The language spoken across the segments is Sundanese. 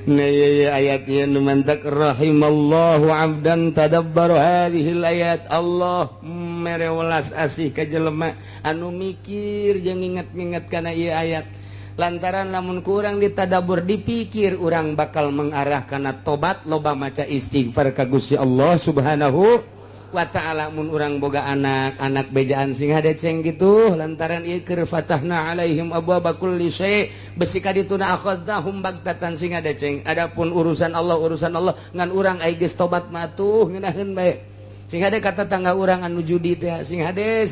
ayat ieu mantak rahimallahu 'abdan tadabbar hadhil ayat. Allah mere welas asih ka jelema anu mikir jeung inget-inget kana ieu ayat. Lantaran lamun kurang ditadabur dipikir urang bakal mengarah kana tobat loba maca istighfar ka Gusti Allah Subhanahu wa ta'ala. Mun urang boga anak bejaan sing hadeceng gitu lantaran ieu keur fatahna alaihim abwaaba kulli syai' besi ka dituna akhadnahum bagtatan sing hadeceng. Adapun urusan Allah ngan urang aya geus tobat matuh ngeunaheun bae. Sing hade kata tangga urang anu judi teh sing hade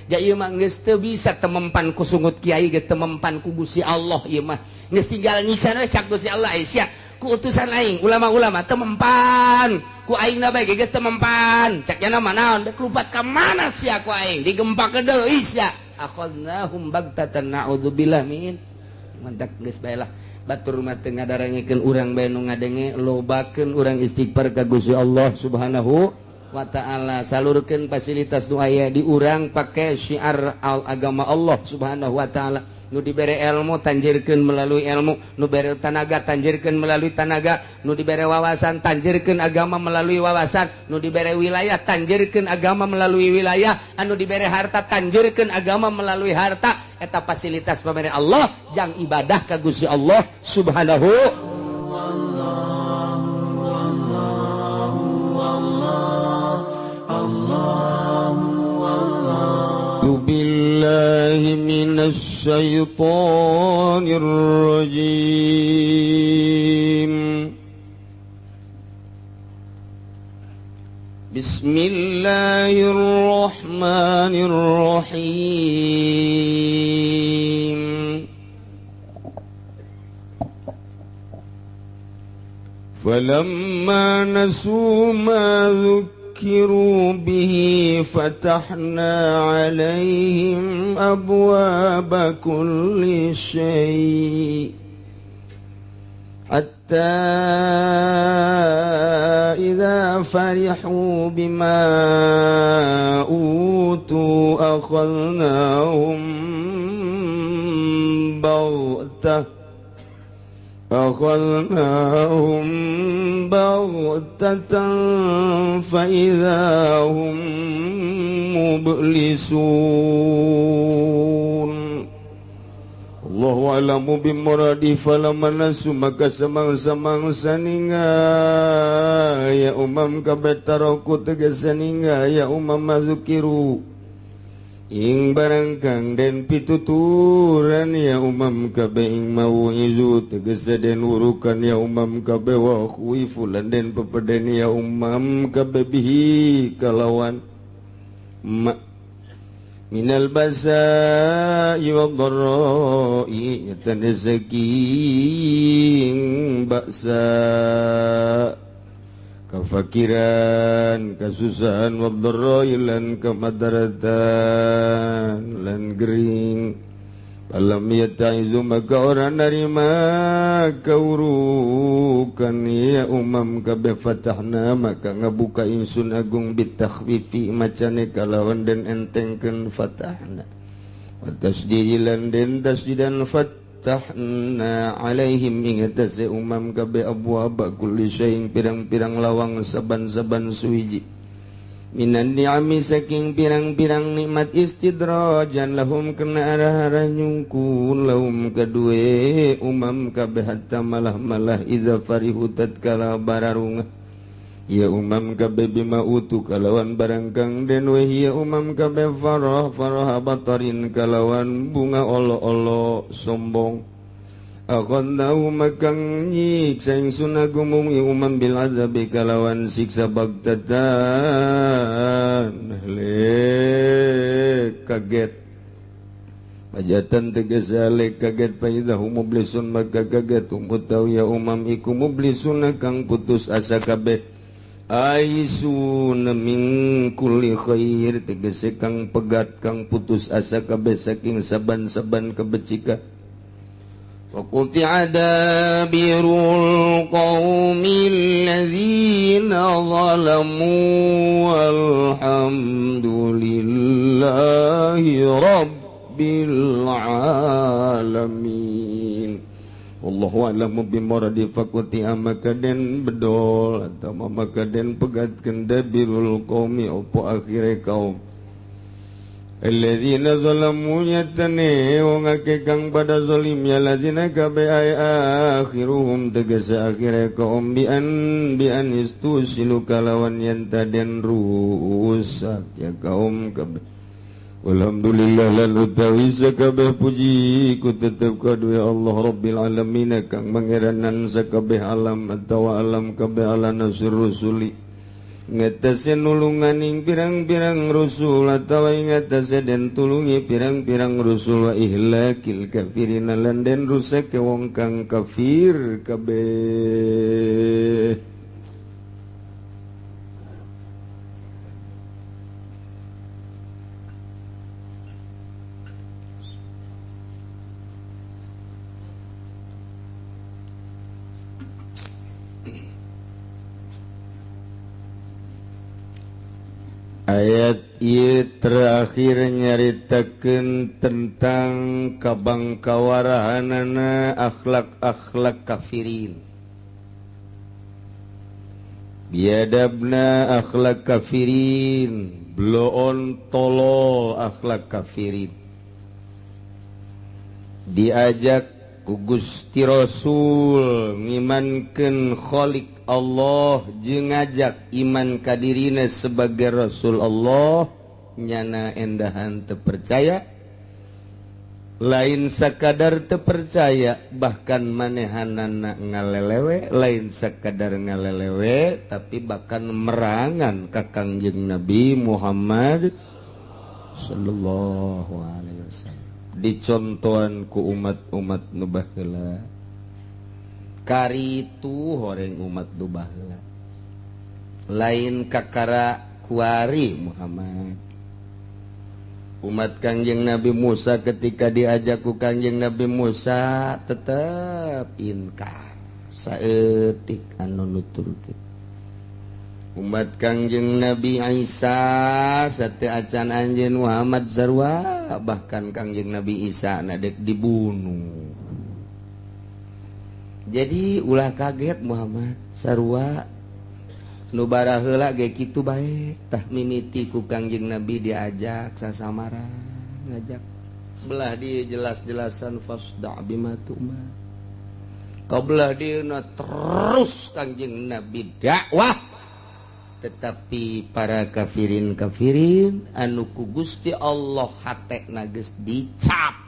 ja ieu mah geus teu bisa temempan ku sungut kiai geus temempan ku Gusti Allah ieu mah geus tinggal nyiksa we cak Gusti Allah sia ku utusan aing ulama-ulama temempan ku aingna bae geus temempan cak nya naon dek lupat ka mana sia ku aing digempakeun deui sia akhadnahum bagtatan naudzubillah min mantak geus bae lah batur mah teu ngadarengkeun urang bae nu ngadenge lobakeun urang istighfar ka Gusti Allah Subhanahu wa ta'ala. Salurkeun fasilitas nu aya di urang pake syiar agama Allah Subhanahu wa ta'ala. Nu dibere ilmu tanjirkeun melalui ilmu, nu dibere tanaga tanjirkeun melalui tanaga, nu dibere wawasan tanjirkeun agama melalui wawasan, nu dibere wilayah tanjirkeun agama melalui wilayah, anu dibere harta tanjirkeun agama melalui harta. Eta fasilitas pamere Allah jang ibadah ka Gusti Allah Subhanahu billahi minasy syaithanir rajim. Bismillahirrahmanirrahim. Falamma nasu ma ذكروا به فتحنا عليهم أبواب كل شيء حتى إذا فرحوا بما أوتوا أخذناهم بغتة فإذا هم مبلسون. Allahu a'lamu bimuradi. Falamma nasu maka samang-samangsa ya umam kabeh taraku tegese ya umam mazukiru ing barang kang den pituturan ya umam kabeh ing mau'izu tegese den urukan ya umam kabeh wa khuifulan den pepeden ya umam kabeh bihi kalawan minal basa'i wad dharra'i yatan saking baksa kafakiran kasusahan wabdarrai lan kemadaratan lan gering. Alam yata'izu maka orang narima kaurukan ya umam kabeh fatahna maka ngabuka insun agung bitakhfifi macane kalawan dan entengkeun fatahna wa tasdilan den tasdidan fatahna alaihim ingatase umam kabeh abwaaba kulli syai'in pirang-pirang lawang saban-saban suwiji minan ni'ami saking pirang-pirang nikmat istidrajan lahum kena arah-arah nyungkun lahum kadue umam kabeh hatta malah-malah idza farihu tatkala bararungah ya umam kabeh bima utu kalawan barang kang den ya umam kabeh farah batarin kalawan bunga olo-olo sombong. Akhadnahu makang nyiksa ingsun agumung ya umam bil azabi kalawan siksa bagtatan kaget pajatan tegesa kaget faidahu mublisun maka kaget umputau ya umam iku mublisun kang putus asa kabeh aisun min kulli khair tegese kang pegat kang putus asa kabeh saking saban-saban kebecikan. وَقُطِعَ دَابِرُ الْقَوْمِ الَّذِينَ ظَلَمُوا وَالْحَمْدُ لِلَّهِ رَبِّ الْعَالَمِينَ. wallahu a'lamu bimuradi fakuti amakaden bedol atau mamakaden pegatkeun dabirul qaumi opo akhire kaum alladzina zalamu yatane wong akeh kang pada zalim ya ladzina kabe akhiruhum tegese akhire kaum bi an istusilu kalawan yen taden rusak ya kaum kabeh. Alhamdulillah lan utawi sakabeh puji ku tetep kadue Allah Rabbil alamin kang mangeranan sakabeh alam atawa alam kabeh ala nasir rusuli ngatasi nulunganing pirang-pirang rasul atawa ngatasi den tulungi pirang-pirang rasul wa ihlakil kafirin lan den rusak wong kang kafir kabeh. Ayat ieu terakhir nyaritakeun tentang kabangkawarahanana akhlak-akhlak kafirin. Biadabna akhlak kafirin, bloon tolol akhlak kafirin. Diajak ku Gusti Rasul ngimankeun Khaliq Allah jeung ngajak iman kadirina sebagai Rasul Allah nyana endahan teu percaya lain sakadar teu percaya bahkan manehanana ngalelewe lain sakadar ngalelewe tapi bahkan merangan ka Kangjeng Nabi Muhammad sallallahu alaihi wasallam dicontohan ku umat-umat nu baheula karitu horeng umat nu baheula lain kakara kuari Muhammad umat Kangjeng Nabi Musa ketika diajak ku Kangjeng Nabi Musa tetep inkar saeutik anu nuturkeun umat Kangjeng Nabi Isa sateu acan anjeun Muhammad sarua bahkan Kangjeng Nabi Isa na dek dibunuh. Jadi ulah kaget Muhammad sarua nu bara heula ge kitu bae tah mimiti ku Kangjeng Nabi diajak sasamara ngajak belah di jelas-jelasan fasda' bima tu'mar kabelah dieuna terus Kangjeng Nabi dakwah tetapi para kafirin anu ku Gusti Allah hatekna geus dicap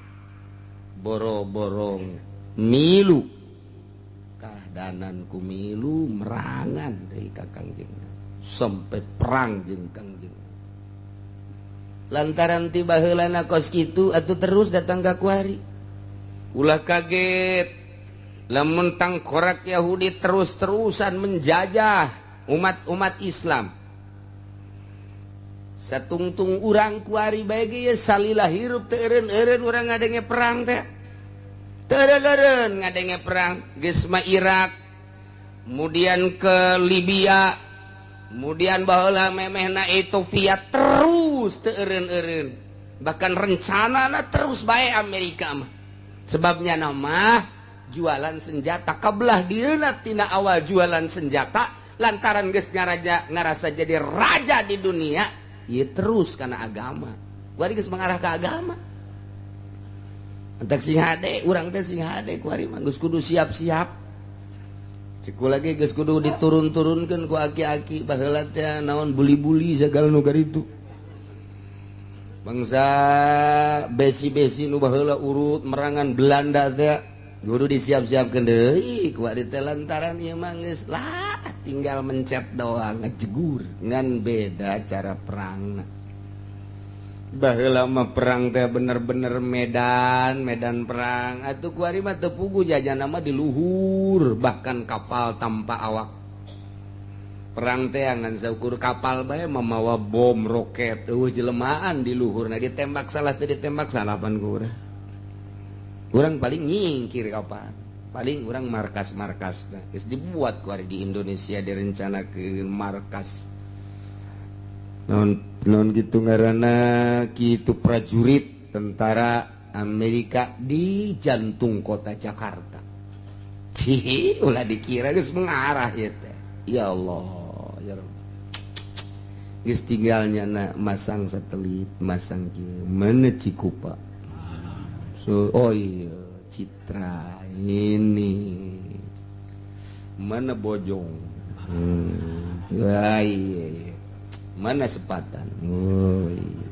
boro-borong milu kahdanan kumilu merangan dari Kangjeng sampai perang jeung Kangjeng lantaran tiba heulana kos kitu atuh terus datang ka kuari ulah kaget lamun tangkorak Yahudi terus-terusan menjajah umat-umat Islam satungtung urang kuari bae ge salila hirup teu eureun urang ngadenge perang teh tereureun ngadenge perang geus mah Irak kemudian ke Libya kemudian baheula memehna Ethiopia terus teu eureun bahkan rencanana terus bae Amerika mah sebabnya nama jualan senjata kabelah dieuna tina awal jualan senjata lantaran geus ngarasa jadi raja di dunia ieu terus kana agama kuari geus mengarah ke agama entek sing hade urang teh sing hade kuari mah geus kudu siap-siap ciku lagi geus kudu diturun-turunkeun ku aki-aki baheula teh naon buli-buli sagala nu karitu bangsa besi-besi nu baheula urut merangan Belanda teh kudu disiap-siapkeun deui ku ari teh lantaran ieu mah geus lah tinggal mencet doang ngejegur ngan beda cara perangna baheula mah perang teh bener-bener medan perang atuh kuari mah teu pugu jajanna mah di luhur bahkan kapal tanpa awak perang teh ngan saukur kapal bae mamawa bom roket eueuh jelemaan di luhurna ditembak salah teu ditembak salapan ku urang paling nyingkir kapal paling urang markas-markasna geus dibuat kuari di Indonesia direncanakeun markas non gitu ngaranna kitu prajurit tentara Amerika di jantung kota Jakarta ulah dikira geus mengarah ya teh. Ya Allah, ya Rabb. Geus tinggalnya na masang satelit, masang kieu. Mana Cikupa? So, oh iya, Citra ini. Mana Bojong? Ya, iya. Mana Sepatan? Oh, iya.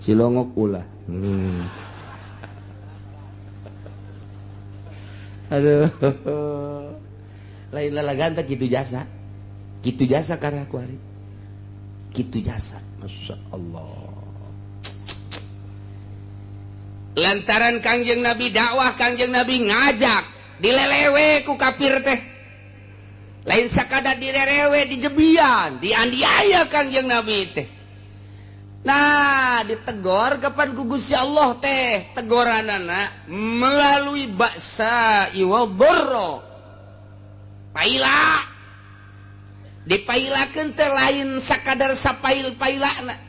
Cilongok ulah. Aduh. Lain lalagan tak kitu jasa. Kitu jasa karena aku hari. Kitu jasa. Masya Allah. Lantaran Kangjeng Nabi dakwah, Kangjeng Nabi ngajak, dilelewe ku kafir teh. Lain sakadar dilerewe, dijebian, dianiaya Kangjeng Nabi teh. Nah, ditegor kapan ku Gusti Allah teh? Tegoranana melalui baksa iwal borro. Paila. Dipailakeun teh lain sakadar sapail-pailana.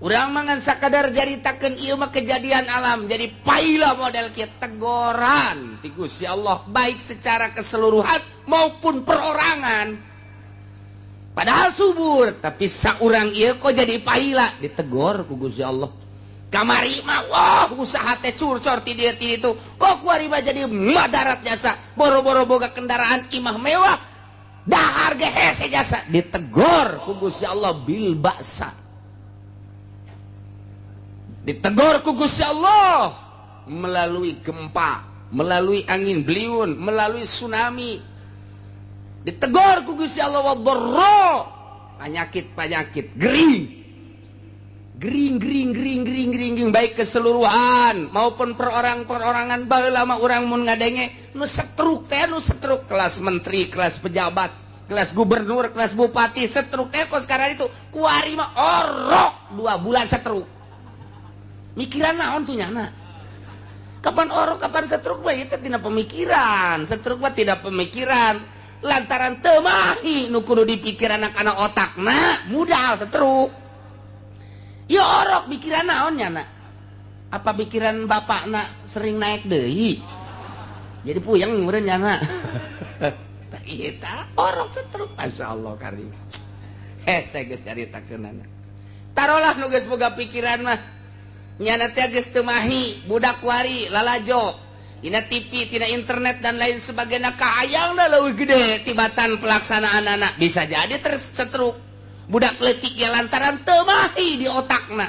Urang mangan sakadar jaritakeun ieu mah kejadian alam, jadi paila model kieu tegoran ti Gusti Allah baik secara keseluruhan maupun perorangan. Padahal subur, tapi saurang ieu kok jadi paila ditegor ku Gusti Allah. Kamari mah wah usaha teh curcor ti dieu ti ditu. Kok kuari mah jadi madarat jasa, boro-boro boga kendaraan imah mewah. Dahar ge hese jasa ditegor ku Gusti Allah bil baksa. Ditegor ku Gusti Allah melalui gempa, melalui angin beliun, melalui tsunami. Ditegor ku Gusti Allah wadorro, penyakit gering baik keseluruhan maupun perorangan baheula mah urang mun ngadenge nu setruk teh nu setruk kelas menteri, kelas pejabat, kelas gubernur, kelas bupati setruk teh kok sekarang itu kuari mah orok 2 bulan setruk. Mikiran naon tuh nyana? Kapan orok, kapan setruk mah itu tidak pemikiran. Setruk mah tidak pemikiran. Lantaran temahi nu kudu dipikir anak-anak otakna mudah setruk. Ya orok pikiran naon nyana? Apa pikiran bapakna sering naik deui? Jadi puyeng meureun nyana. Tah ieu tah orok setruk masyaallah karim. Saya geus caritakeunana. Tarolah nu geus boga pikiran mah nyana teh geus teu mahi budak wari lalajo dina TV, tina internet dan lain sebagainya kaayangna leuwih gede tibatan pelaksanaan anak bisa jadi tersetruk budak leutik ge lantaran teu mahi di otakna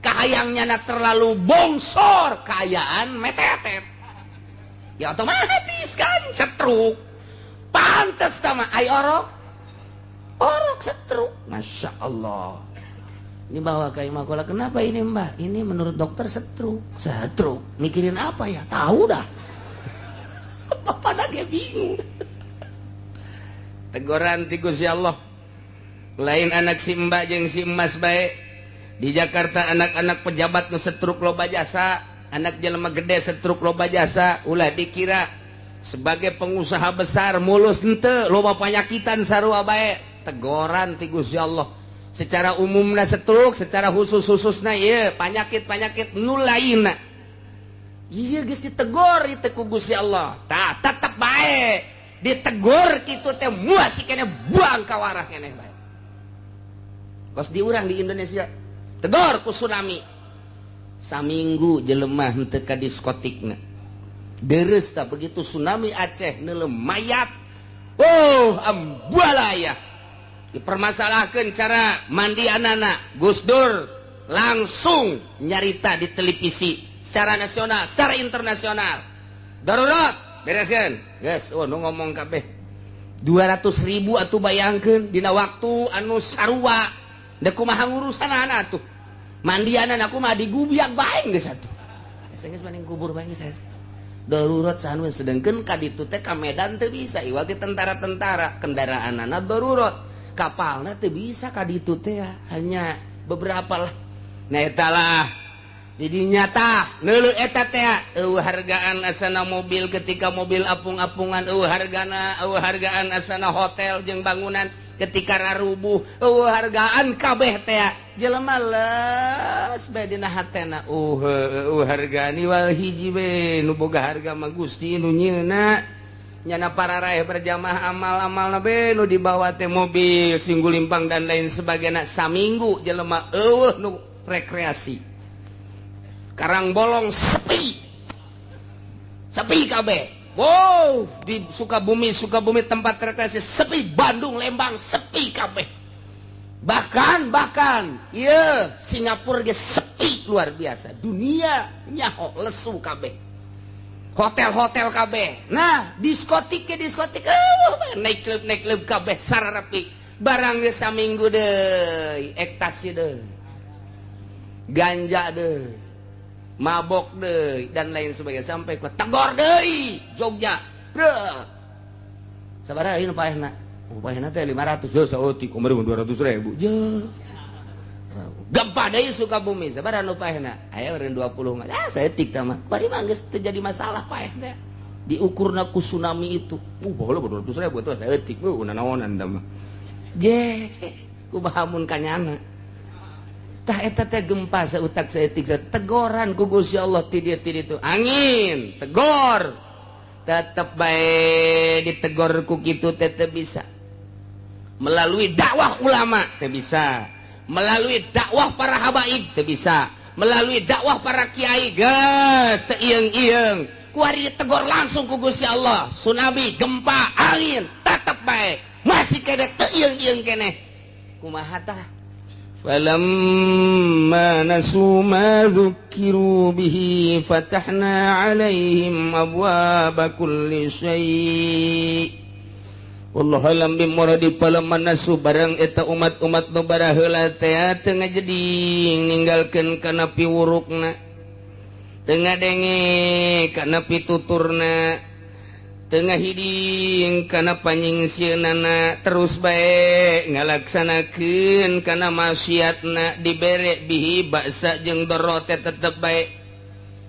kahayang nyana terlalu bongsor kaayaan metetet ya otomatis kan setruk pantes sama ai orok setruk masya Allah. Ini bawa ke Imakola, kenapa ini mbak? Ini menurut dokter setruk. Mikirin apa ya? Tahu dah. Bapak lagi bingung. Teguran ti Gusti Allah. Lain anak si mbak jeung si emas bae. Di Jakarta anak-anak pejabat nu setruk loba jasa, anak jelema gede setruk loba jasa, ulah dikira sebagai pengusaha besar mulus henteu loba panyakitan sarua bae. Teguran ti Gusti Allah. Secara umumna setruk, secara khusus-khususna ieu panyakit-panyakit nu lainna. Ieu geus ditegor itu ku Gusti Allah. Tah tetep bae ditegor kitu teh moal sikene buang ka warah keneh bae. Kos diurang di Indonesia tegor ku tsunami. Saminggu jelema henteu ka diskotikna. Deres tah begitu tsunami Aceh neuleuh mayat. Oh, ambalaya. Dipermasalahkan cara mandi anak-anak Gus Dur langsung nyarita di televisi secara nasional, secara internasional. Darurat, bereskan. Yes, nu ngomong kabeh 200.000 atuh bayangkeun dina waktu anu sarua. Da kumaha ngurusan anak tuh. Mandi anak aku mah digubiak bae geus atuh. Geus maning kubur bae geus. Darurat sanes sedengkeun ka ditu teh ka Medan teu bisa iwal ti tentara-tentara kendaraanana darurat. Kapalnya teh bisa kaditu teh hanya beberapa lah. Nah eta lah jadi nyata neuleuh eta teh hargaan asana mobil ketika mobil apung-apungan hargaan asana hotel jeung bangunan ketika rarubuh hargaan kabeh teh jelema leus bae dina hatena hargani wal hiji we nu boga harga mah Gusti nu nyieuna nyana para raih berjamaah amal-amal nabe nu dibawa teh mobil singgul limpang dan lain sebagainya saminggu jelema eueuh nu rekreasi Karang Bolong sepi kabeh. Wow, di Sukabumi tempat rekreasi sepi, Bandung Lembang sepi kabeh. Bahkan iya Singapura ge sepi luar biasa. Dunia nyaho lesu kabeh. Hotel kabeh. Nah, diskotik naik klub kabeh sararepi. Barang ge saminggu deui, ekstasi deui. Ganja deui. Mabok deui dan lain sebagainya sampai ke Tegor deui Jogja. Breuh. Sabaraha ieu paehna? Paehna teh 500 yo saeutik kumaha 200.000. Jeuh. Gempa deui Sukabumi sabaraha nu paehna? Aya meureun 20 mah. Saeutik tah mah. Bari mah geus teu jadi masalah paeh teh. Diukurna ku tsunami itu. Baheula 200.000 tuh saeutik naonan tah mah. Je, kumaha mun kanyana. Tah eta teh gempa sautak saeutik tegoran ku Gusti Allah ti dieu itu angin tegor tetep bae ditegor ku kitu teh teu bisa melalui dakwah ulama teu bisa melalui dakwah para habaib teu bisa melalui dakwah para kiai geus teu ieung-ieung ku ari ditegor langsung ku Gusti Allah tsunami gempa angin tetep bae masih kene teu ieung-ieung keneh kumaha tah فَلَمَّا نَسُوا مَا ذُكِّرُوا بِهِ فَتَحْنَا عَلَيْهِمْ أَبْوَابَ كُلِّ شَيْءٍ Wallahu alam bimuradi falamma nasu barang eta umat-umat nu baraheula teh teu ngajading ninggalkeun kana piwurukna teu ngadenge kana pituturna tengah hiding kana panyingsieunana terus bae ngalaksanakeun kana maksiatna dibere bihi baksa jeung doro teh tetep bae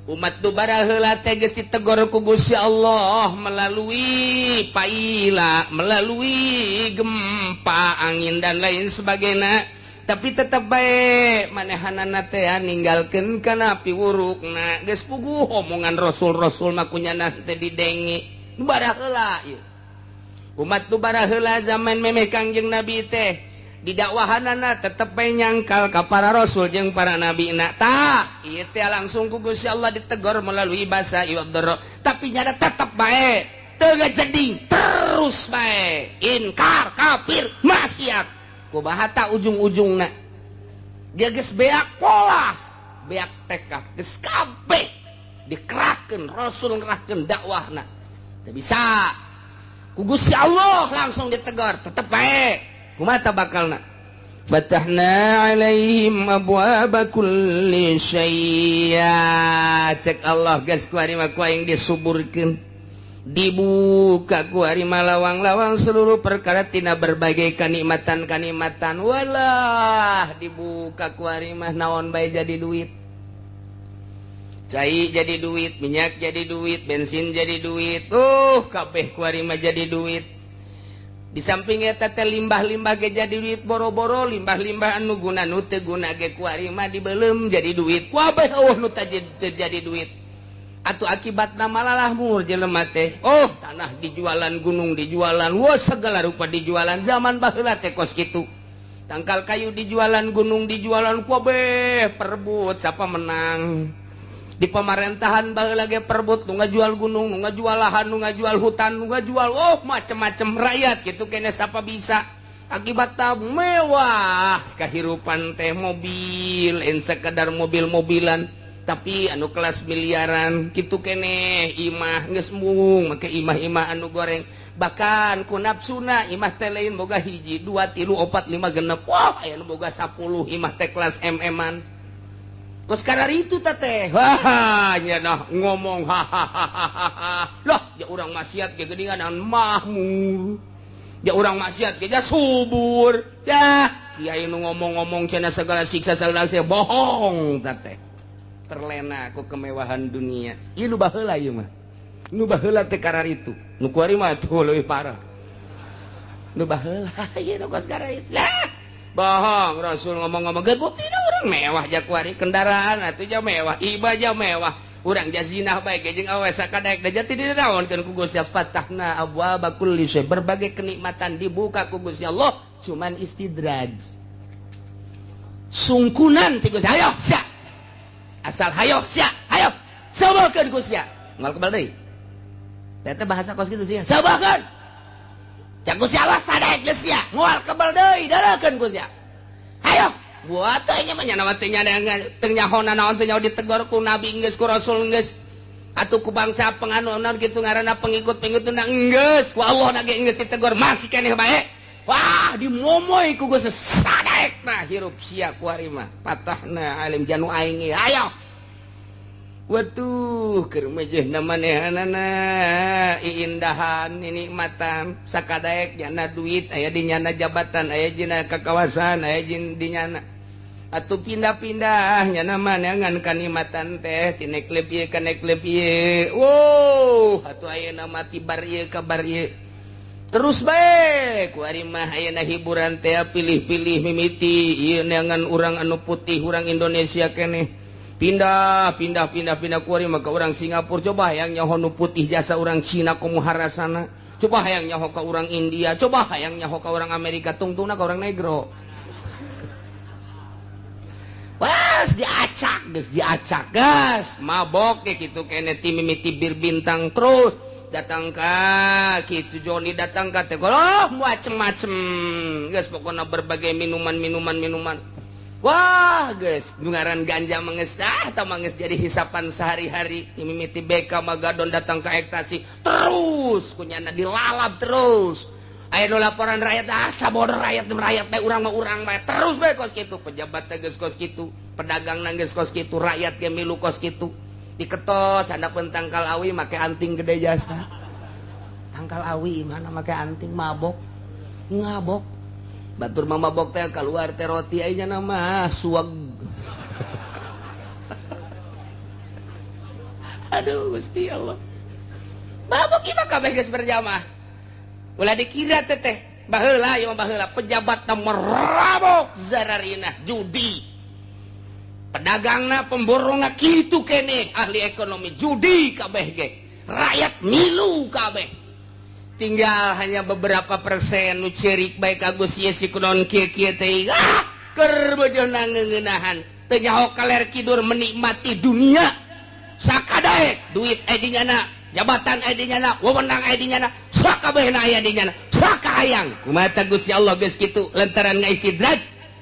umat nu baraheula teh geus ditegor ku Gusti Allah melalui paila melalui gempa angin dan lain sebagainya tapi tetep bae manehanana teh ninggalkeun kana piwurukna geus puguh omongan rasul-rasul mah kunyana teh didenge baraheula umat tu baraheula zaman memeh Kangjeng Nabi teh di dakwahanana tetep bae nyangkal ka para rasul jeung para nabi na tah ieu teh langsung ku Gusti Allah ditegor melalui basa iwadoro tapi nyada tetep bae teu ngajading terus bae inkar kafir maksiat kumaha tah ujung-ujungna dia geus beak pola beak tekad geus kabeh dikerahkeun rasul ngerahkeun dakwahna teu bisa ku Gusti Allah langsung ditegor tetep bae kumaha tah bakalna fatahna alaihim abwaaba kulli syai' cek Allah geus ku ari mah ku aing disuburkeun dibuka ku ari mah lawang-lawang seluruh perkara tina berbagai kanikmatan-kanikmatan walah dibuka ku ari mah naon bae jadi duit cai jadi duit, minyak jadi duit, bensin jadi duit. Kabeh ku ari mah jadi duit. Di samping eta teh limbah-limbah ge jadi duit boro-boro, limbah-limbah anu guna nu teu guna ge ku ari mah dibeulem jadi duit. Kabeh nu teu jadi duit. Atuh akibatna malalah mur jelema teh. Tanah dijualan, gunung dijualan, segala rupa dijualan. Zaman baheula teh kos kitu. Tangkal kayu dijualan, gunung dijualan, kabeh perebut siapa menang. Di pemerintahan baheula ge perebut nu ngajual gunung, nu ngajual lahan, nu ngajual hutan, nu ngajual macem-macem rakyat gitu kene siapa bisa. Akibatna mewah kahirupan teh mobil, en sekedar mobil-mobilan tapi anu kelas miliaran gitu kene imah geus mung make imah-imah anu goreng bahkan ku nafsuna imah teh lain boga hiji 2 3 4 5 6 wah aya nu boga 10 imah teh kelas MM-an. Kos karar itu teh nya nah ngomong hahaha lah ya urang maksiat ge geuningan mahmur ya urang maksiat ge subur ya kiai nu ngomong-ngomong cenah segala siksa segala bohong teh terlena ku kemewahan dunia ieu nu baheula ieu mah nu baheula teh karar itu nu kuari mah tuh leuwih parah nu baheula ieu nu kos karar itu lah bohong Rasul ngomong-ngomong ge buktina urang mewah jakuari kendaraan atuh ja mewah ibadah mewah urang jazinah bae jeung awe sakadaek da jati dinaonkeun ku Gusti Allah fatahna abwaaba kulli syai berbagai kenikmatan dibuka ku Gusti Allah cuman istidraj sungkunan ti Gusti hayo sia asal hayo sia hayo sabakeun Gusti moal kebal deui eta bahasa kos kitu sia sabakeun cak Gusti Allah sadaek geus sia moal kebal deui darakeun Gusti hayo buat nya mah nya teh nya teu nyahona naon teh nyaho ditegor ku nabi geus ku rasul geus atuh ku bangsa penganuan kitu ngaranna pengikut-pengikutna geus ku Allah ge geus ditegor masih keneh bae wah dimomoy ku geus sadaekna hirup sia ku ari mah patahna alim janu aing hayo watuh keur mejehna manehanana iindahan nikmatan sakadaek nyana duit aya di nyana jabatan aya dina kakawasan aya di nyana atuh pindah-pindah nyana maneangan kanikmatan teh ti neklep ieu ka neklep ieu wow atuh ayeuna mah ti bar ieu ka bar ieu terus bae ku ari mah ayeuna hiburan teh pilih-pilih mimiti ieu neangan urang anu putih urang Indonesia keneh pindah ku ari mah ka urang Singapura coba hayang nyaho nu putih jasa urang Cina komuharasana coba hayang nyaho ka urang India coba hayang nyaho ka urang Amerika tungtungna ka urang negro was diacak gas mabok kayak gitu kene ti mimiti bir bintang terus datang ka kitu Joni datang ka teh macem-macem geus pokona berbagai minuman wah geus ngaran ganja mangeus tah mangeus jadi hisapan sehari-hari ti mimiti beka magadon datang ka ekstasi terus kunyana dilalap terus aya nu laporan rakyat sabodo rakyat teh urang mah urang bae terus bae kos kitu pejabat teh geus kos kitu pedagang nang geus kos kitu rakyat ge milu kos kitu diketos handapeun tangkal awi make anting gede jasa tangkal awi mana make anting mabok ngabok batur mah mabok teh keluar teh roti aya nama suag aduh Gusti Allah mabok ieu mah kabeh geus berjamaah ulah dikira teteh baheula ieu baheula pejabat nomor rabok zararina judi pedagangna pemborongna kitu keneh ahli ekonomi judi kabeh ge rakyat milu kabeh tinggal hanya beberapa persen nu ceurik bae ka Gus ieu si kunaon kieu-kieu teh keur beujeuhna ngeuneunahan teu nyaho kaler kidur menikmati dunia sakadaek duit aya di nyana jabatan aya di nyana wewenang aya di nyana sakabehna aya di nyana sakahayang kumaha Gusti Allah geus kitu lantaran ngaistidraj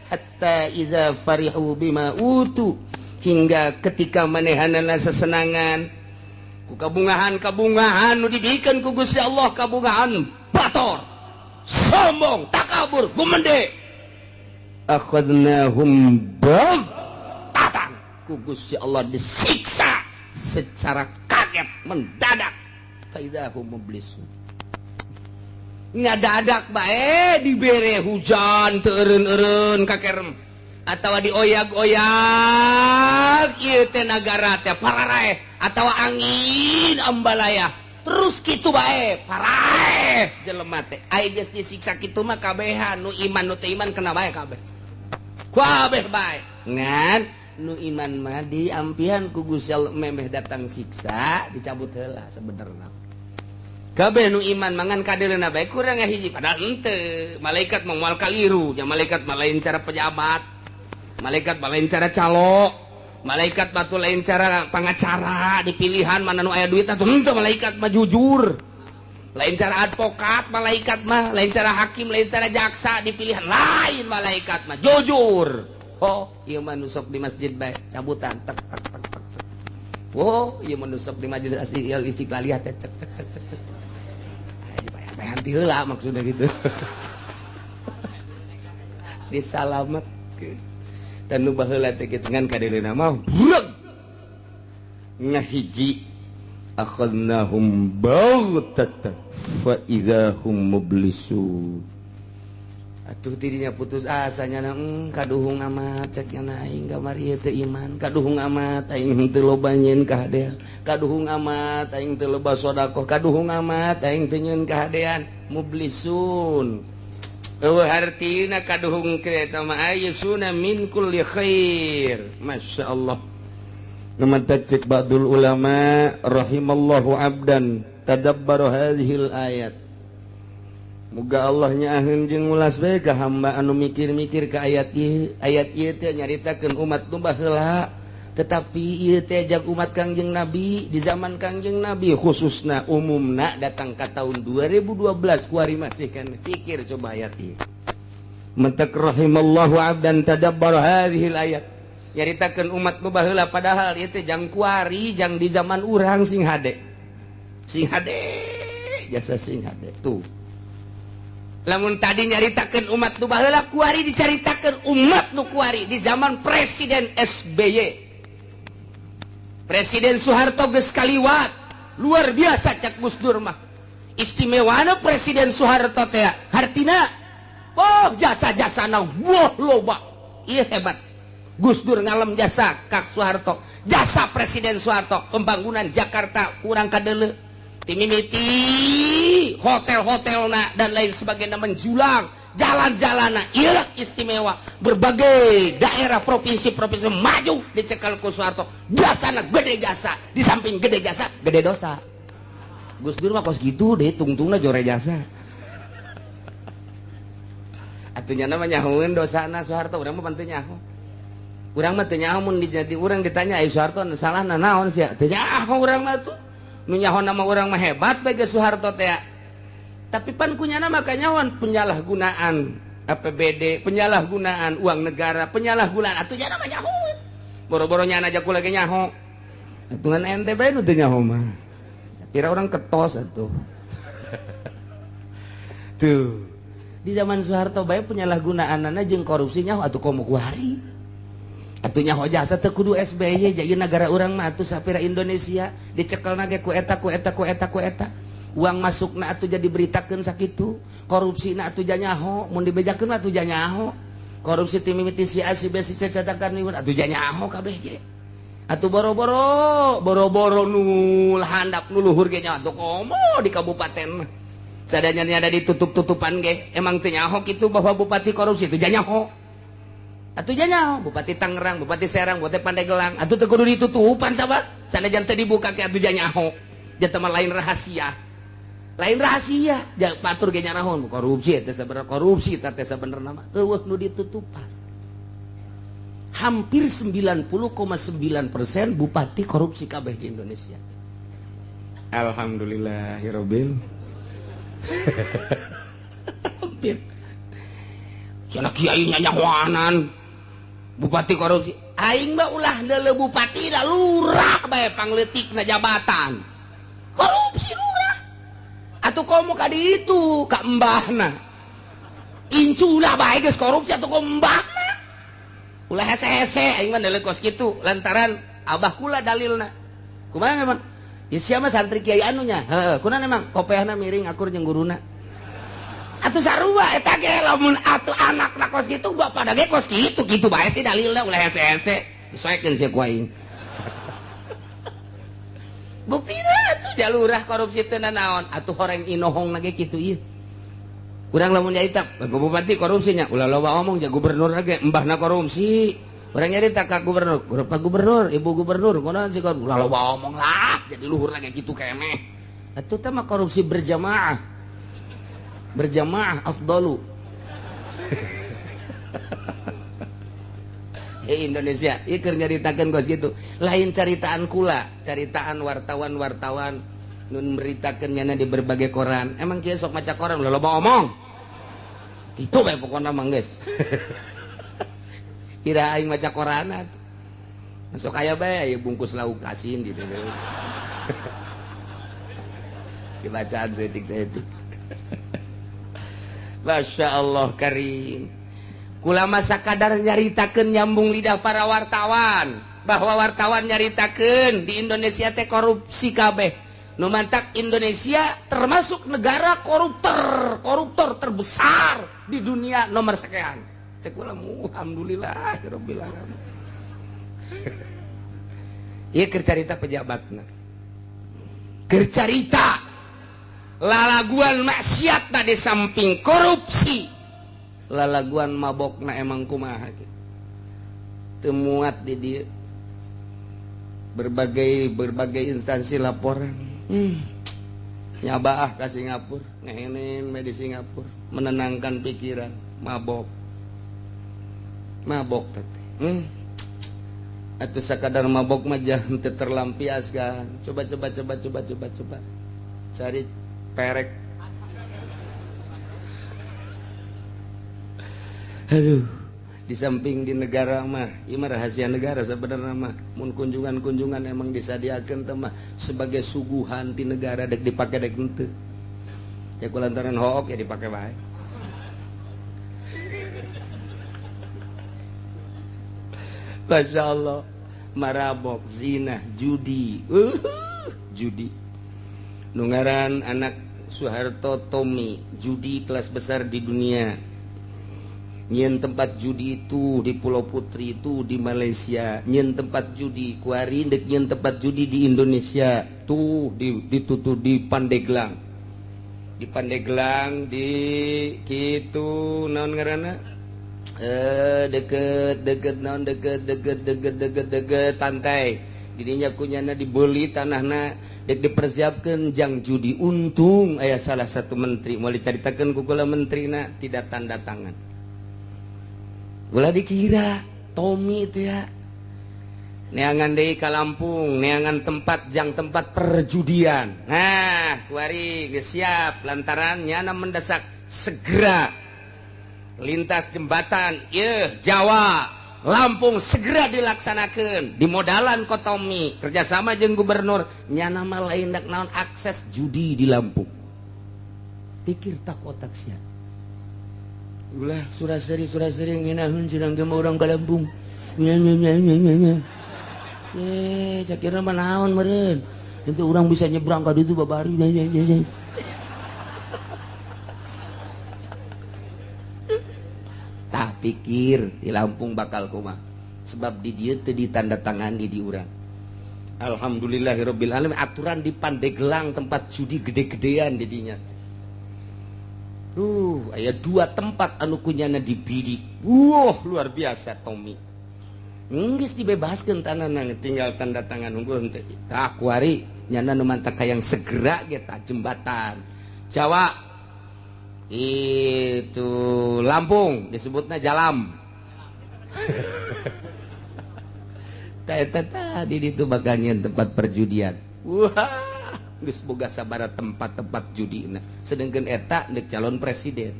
hatta iza farihu bima utu hingga ketika manehanana sesenangan ku kabungahan nu dibikeun ku Gusti Allah kabungahan bator sombong takabur gumende akhadnahum baghtatan ku Gusti Allah disiksa secara kaget mendadak faidahum mublisun ngadadak bae dibere hujan teu eureun-eureun kakerem atawa dioyag-oyag ieu teh nagara teh pararaeh atawa angin ambalaya terus kitu bae paraeh jelema teh aya geus disiksa kitu mah kabehan nu iman nu teu iman kena bae kabeh bae ngan nu iman mah diampihan ku Gusti Allah memeh datang siksa dicabut heula sebenarnya kabeh nu iman mangan kadeulna bae kurang hiji padahal henteu malaikat mah moal kaliru nya malaikat mah lain cara pejabat malaikat mah lain cara calo malaikat mah tuh lain cara pangacara di pilihan mana nu aya duit atuh henteu malaikat mah jujur lain cara advokat malaikat mah lain cara hakim lain cara jaksa di pilihan lain malaikat mah jujur oh ieu mah nusok di masjid bae cabutan tek tek tek tek oh ieu mah nusok di masjid Istiqlal lihat cek cek cek cek cek henti heula maksudnya gitu disalamet dan nu baheula teh kitu ngan kadeulina mah bureg ngahiji akhadnahum baghtatan fa idzahum mublisun atuh tidinya putus asanya kaduhung amat cek nya aing gamar ieu teu iman kaduhung amat aing teu loba nyeun kahadean kaduhung amat aing teu loba sedekah kaduhung amat aing teu nyeun kahadean mublisun artina kaduhung ke eta mah ayyusuna min kulli khair masyaallah Cek ba'dul ulama rahimallahu abdan tadabbara hadhil ayat. Muga Allah nyaahkeun jeung ngulas bae ka hamba anu mikir-mikir ka ayat ieu. Ayat ieu teh nyaritakeun umat nu baheula, tetapi ieu teh jak umat Kangjeng Nabi di zaman Kangjeng Nabi khususna umumna datang ka tahun 2012 kuari masih kan pikir coba ayat ieu. Mentek rahimallahu abdan tadabbara hadhil ayat. Nyaritakeun umat nu baheula padahal ieu teh jang kuari jang di zaman urang sing hade. Sing hade jasa sing hade tuh. Lamun tadi nyaritakeun umat nu baheula kuari dicaritakeun umat nu kuari di zaman Presiden SBY. Presiden Soeharto geus kaliwat. Luar biasa cak Gus Dur mah. Istimewana Presiden Soeharto teh hartina oh jasa-jasana wah loba. Ieu hebat. Gus Dur ngalem jasa Kak Soeharto. Jasa Presiden Soeharto pembangunan Jakarta kurang kadeuleu. Timimiti hotel-hotelna dan lain sebagainya menjulang jalan-jalanna ieu istimewa berbagai daerah provinsi-provinsi maju dicekel ku Soeharto jasana gede jasa di samping gede jasa gede dosa. Gus Dur mah kos gitu deh tungtungna jore jasa atunya nama nyahoeun dosana Soeharto urang mah panteu nyaho urang mah teu nyaho mun jadi urang ditanya ai Soeharto salahna naon sia teu nyaho urang mah tuh nu nyaho nama orang mah hebat bagi Soeharto teh. Tapi pan kunyana mah kanyawan penyalahgunaan APBD, penyalahgunaan uang negara, penyalahgunaan atunya nama nyaho. Boro-boro nyana aja ku lagi nyaho. Atungan ente bae nu teu nyaho mah. Kira orang ketos atuh. Tuh. Di zaman Soeharto bae penyalahgunaanana jeung korupsi nyaho atuh komo kuari. Atuh nyaho jasa teu kudu SBY jadi negara urang mah atuh sapira Indonesia dicekelna ge ku eta uang masukna atuh jadi beritakeun sakitu korupsina atuh janyaho mun dibejakeun mah atuh janyaho korupsi ti mimiti si A si B si C catakan niun atuh janyaho kabeh ge atuh boro-boro nu handap nu luhur ge nyaho atuh komo di kabupaten sadanya ada ditutup-tutupan ge emang teu nyaho kitu bahwa bupati korupsi itu janyaho. Atuh janyaho Bupati Tangerang, Bupati Serang, Bupati Pandeglang, atuh teu kudu ditutupan sabab. Sanajan teu dibuka ke atuh janyaho. Janten mah lain rahasia. Lain rahasia. Jang patur ge nyanaon korupsi teh sabenerna korupsi teh sabenerna mah eueuh nu ditutupan. Hampir 90,9% bupati korupsi kabeh di Indonesia. Alhamdulillahirabbil. Hampir. Cenah kiai nyanyahoanan. Bupati korupsi aing mah ulah deuleu bupati da lurah bae pangleutikna jabatan korupsi lurah atuh komo ka ditu ka embahna incuna bae geus korupsi atuh ka embahna ulah hese-hese aing mah deuleu kos kitu lantaran abah kula dalilna kumaha emang ya sia mah santri kiai anunya heuh kunaon emang kopehna miring akur jeung guruna atuh sarua eta ge lamun atuh anakna kos kitu bapak ge kos kitu bae sih dalilna ulah hese-hese disoekeun sia ku aing buktina atuh jalurah korupsi teu naon atuh horeng inohongna ge kitu ieu urang lamun nyarita bupati korupsinya ulah loba omong ja gubernur ge embahna korupsi urang nyarita ka gubernur Pak Gubernur Ibu Gubernur kunaon sih ulah loba omong lah jadi luhur lagi kitu keneh atuh teh mah korupsi berjamaah afdalu. Indonesia ieu keur nyaritakeun kos kitu lain caritaan kula caritaan wartawan nun beritakeun nyana di berbagai koran emang kieu sok maca koran ulah loba omong kitu bae pokona mah geus kira aing maca koran sok aya bae aya bungkus lauk asin di dieu dibacaan setik-setik. Masya Allah karim kula masa kadar nyaritakeun nyambung lidah para wartawan bahwa wartawan nyaritakeun di Indonesia teh korupsi kabeh nu mantak Indonesia termasuk negara koruptor terbesar di dunia nomor sekian cek kula alhamdulillahirabbil alamin ieu keur carita pejabatna keur carita lalaguan maksiatna di samping korupsi lalaguan mabokna emang kumaha teu muat di dieu berbagai instansi laporan. Nyabaah ke Singapura, ngehenin di Singapura, menenangkan pikiran, mabok teh. Atau sakadar mabok majah henteu terlampiaskan. Coba. Cari perek. Aduh, di samping di negara mah, ieu mah rahasia negara sebenarnya mah. Mun kunjungan emang disadiakeun teh mah sebagai suguhan ti negara dek dipake dek henteu. Ya kulantaran hook ya dipake bae. Masya Allah, marabok, zina, judi, judi. Nungaran anak Soeharto Tommy, judi kelas besar di dunia. Nyen tempat judi itu di Pulau Putri itu di Malaysia. Nyen tempat judi kuari dek nyen tempat judi di Indonesia tuh ditutup di Pandeglang. Di Pandeglang di kitu naon ngaranna? Deket pantai didinya kunyana dibeli tanahna dek dipersiapkan jang judi. Untung aya salah satu menteri mau diceritakan kukula menterina tidak tanda tangan. Ulah dikira Tommy itu ya neangan deui ka Lampung, neangan tempat perjudian. Nah kuari geus siap lantaran nyana mendesak segera lintas jembatan Jawa Lampung segera dilaksanakan di modalan Kotomi kerjasama jeung gubernur nyana mah lain dak naon akses judi di Lampung. Pikir tak otak sia ulah suraseri ngeunaheun sedang ge urang ka Lampung nya sakira mah naon meureun ente urang bisa nyebrang ka ditu babari pikir di Lampung bakal kumaha sebab di dieu teu ditandatangani di urang. Alhamdulillahirabbil alamin aturan di Pandeglang tempat judi gede-gedean di dinya. Aya 2 tempat anu kunyana dibidik. Luar biasa Tommy. Geus dibebaskeun tanahna tinggal tanda tangan unggul henteu. Tah kuari nyana nu mantap kayang segera ge tah jembatan Jawa itu Lampung disebutnya Jalam. Tadi itu bagannya tempat perjudian. Wah, geus boga sabaraha tempat-tempat judi. Sedengkeun eta dek calon presiden.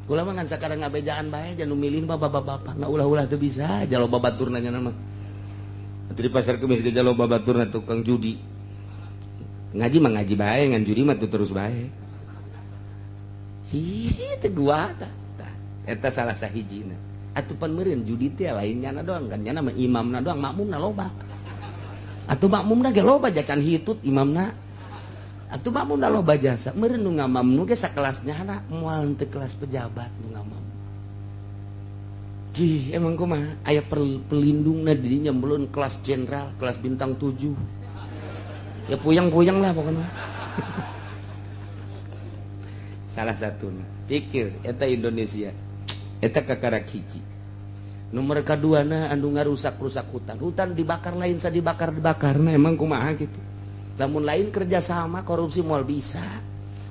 Kula mah ngan sakarang ngabejaan bae jangan milih bapak-bapak. Ulah-ulah teu bisa jalo babaturna nya mah. Atuh di pasar kemis ge jalo babaturna tukang judi. Ngaji mah ngaji bae, ngan judi mah terus bae. Itu gua eta salah sahijina. Atuh pan meureun judi teh lain nyana doang kan nyana mah imamna doang, makmumna loba. Atuh makmumna ge loba jacan hitut imamna. Atuh makmumna loba jasa. Meureun nu ngamamnu ge sakelas nyana moal teu kelas pejabat nu ngamam. Emang kumaha aya pelindungna di dinya belum kelas jenderal, kelas bintang 7. Ya puyeng-puyeng lah pokoknya. Salah satu pikir eta Indonesia eta kakarak hiji. Nomor kaduana anu ngarusak-rusak hutan dibakar lain sa dibakar nah emang kumaha gitu. Lamun lain kerjasama korupsi moal bisa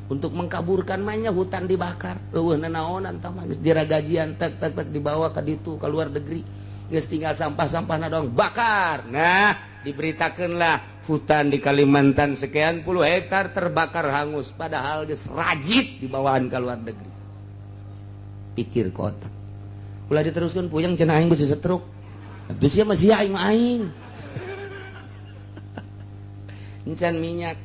untuk mengkaburkan mahnya hutan dibakar eueuh nanaonan tah mah geus diragajian tek dibawa ka ditu ka luar negeri geus tinggal sampah-sampahna doang bakar. Nah diberitakeunlah hutan di Kalimantan sekian puluh hektar terbakar hangus padahal geus rajit dibawaan ke luar negeri. Pikir kotak ulah diteruskan puyeng cenah aing geus setruk atuh sia masih aing encan minyak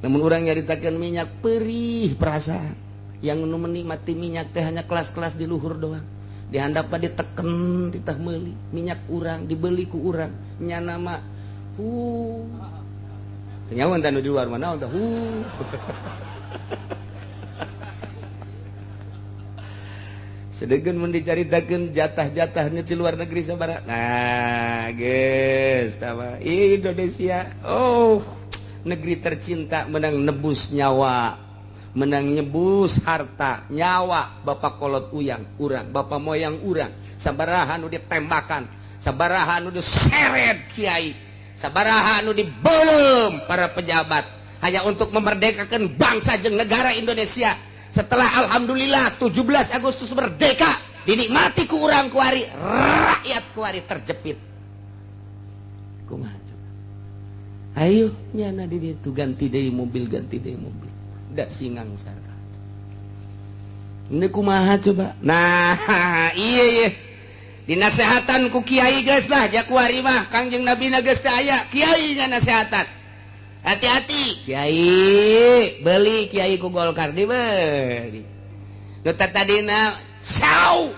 namun urang nyaritakeun minyak perih perasaan yang nu menikmati minyak teh hanya kelas-kelas di luhur doang dihandap diteken titah meuli minyak urang dibeli ku urang nyana mah nyawan tanu di luar mana udah sedengkeun mun dicaritakeun jatah-jatah di luar negeri sabaraha. Nah, geus tama Indonesia. Negeri tercinta menang nebus nyawa, menang nyebus harta, nyawa bapak kolot uyang urang, bapak moyang urang, sabaraha nu ditembakan sabaraha anu diseret Kiai, sabaraha anu dibelem para pejabat hanya untuk memerdekakan bangsa jeung negara Indonesia. Setelah alhamdulillah 17 Agustus merdeka dinikmati ku urang kuari, rakyat kuari terjepit. Kumaha coba? Ayo nyana di ditu ganti deui mobil, da singang sarta. Ini kumaha coba? Nah, iya. Dinasehatan ku kiai geus lah, jak kuari mah Kangjeng Nabi na geus teu aya, kiai nya nasehatan. Hati-hati, kiai, beli kiai ku Golkar dibeli. Nu tadina saw.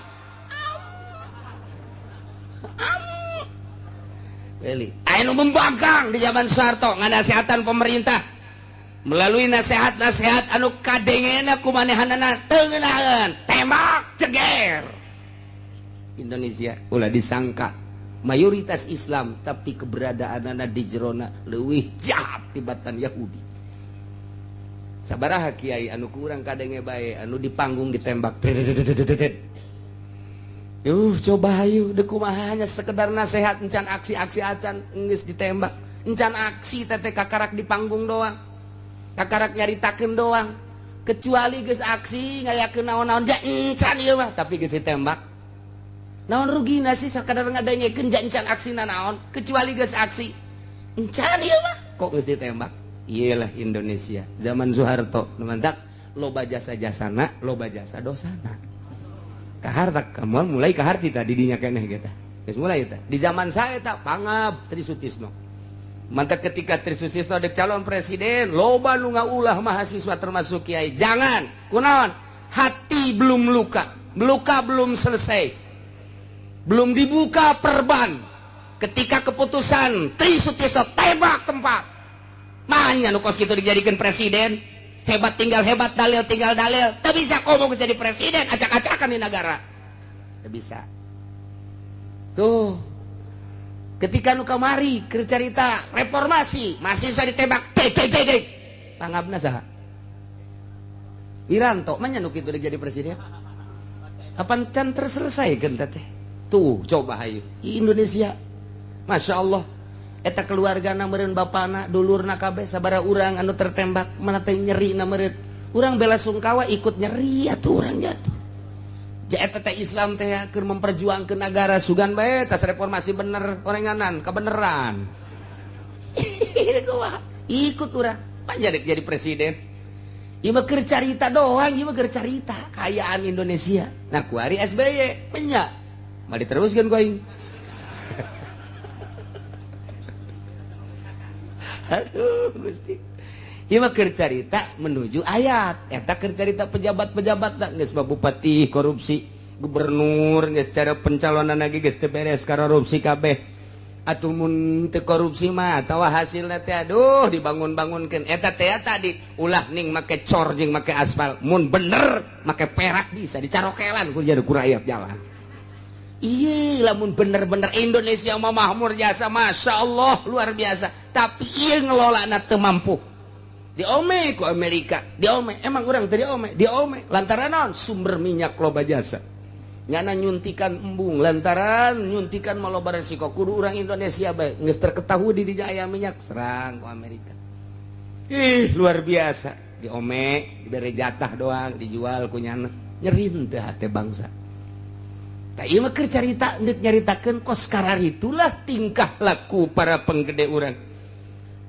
Beli. Anu membangkang di zaman Soeharto nganasehatan pemerintah. Melalui nasihat-nasihat anu kadengena kumanehanana teu ngeunaheun, tembak ceger. Indonesia ulah disangka mayoritas Islam tapi keberadaanana di jerona leuwih jahat tibatan Yahudi. Sabaraha kiai anu kurang kadenge bae anu di panggung ditembak. Coba ayo deuk kumaha nya sekedar nasihat encan aksi-aksi acan geus ditembak. Encan aksi teteh kakarak di panggung doang. Kakarak nyaritakeun doang. Kecuali geus aksi ngayakeun naon-naon ja encan ieu mah tapi geus ditembak. Naon rugina sih sakadar ngadengekeun ja encan aksina naon kecuali geus aksi. Encan ieu mah kok geus ditembak. Iyalah Indonesia zaman Soeharto numantak loba jasa-jasana, loba jasa dosana. Kahar tak kamu mulai kahar kita di dinya keneh kita. Geus mulai eta. Di zaman saya tak pangab Tri Sutisno. Mantap ketika Tri Sutisno ada calon presiden, loba nu ngaulah mahasiswa termasuk kiai. Jangan, kunaon? Hati belum luka, belum selesai. Belum dibuka perban. Ketika keputusan Tri Sutisno tembak tempat. Mahanya nu kos kitu dijadikan presiden. Hebat tinggal hebat, dalil tinggal dalil. Tak bisa ngomong jadi presiden, acak-acakan di negara. Tak bisa. Tuh. Ketika nu kamari keur carita reformasi, mahasiswa ditembak, dek. Pangabna saha? Wiranto mah nya nu kitu jadi presiden. Apan can terselesaikeun teh. Tuh, coba hayu. Indonesia. Masya Allah. Eta keluargana meureun bapana, dulurna kabeh sabaraha urang anu tertembak, mana teh nyerina meureun. Urang bela sungkawa ikut nyeri atuh urang jatuh. Ja eta teh Islam teh keur memperjuangkeun negara sugan bae tas reformasi bener orenganan kebeneran. Ikut urang panjadek jadi presiden. Ieu mah keur carita doang, ieu mah keur carita kayaan Indonesia. Nah kuari SBY nya. Mari teruskeun ku aing. Aduh Gusti. Ieu mah keur carita menuju ayat. Eta keur carita pejabat-pejabat da geus bupati korupsi, gubernur geus cara pencalonan lagi geus teu beres korupsi kabeh. Atuh mun teu korupsi mah tawa hasilna teh aduh dibangun-bangunkeun. Eta teh tadi ulah ning make cor jeung make aspal. Mun bener make perak bisa dicarokelan ku jadi ku rakyat jalan. Iya, lamun bener-bener Indonesia mah makmur jasa, masya Allah luar biasa. Tapi iya ngelola teu mampu. Diome ku Amerika, diome. Emang orang tadi diome. Lantaran naon? Sumber minyak loba jasa. Nyana nyuntikan embung, lantaran nyuntikan maloba resiko. Kudu orang Indonesia bae, geus terketahui di aya minyak serang ku Amerika. Ih, luar biasa. Diome, diberi jatah doang, dijual ku nyana. Nyerin teh hate bangsa. Tak iya mah keur carita ndeuk nyaritakeun kos kararitulah tingkah laku para penggede urang.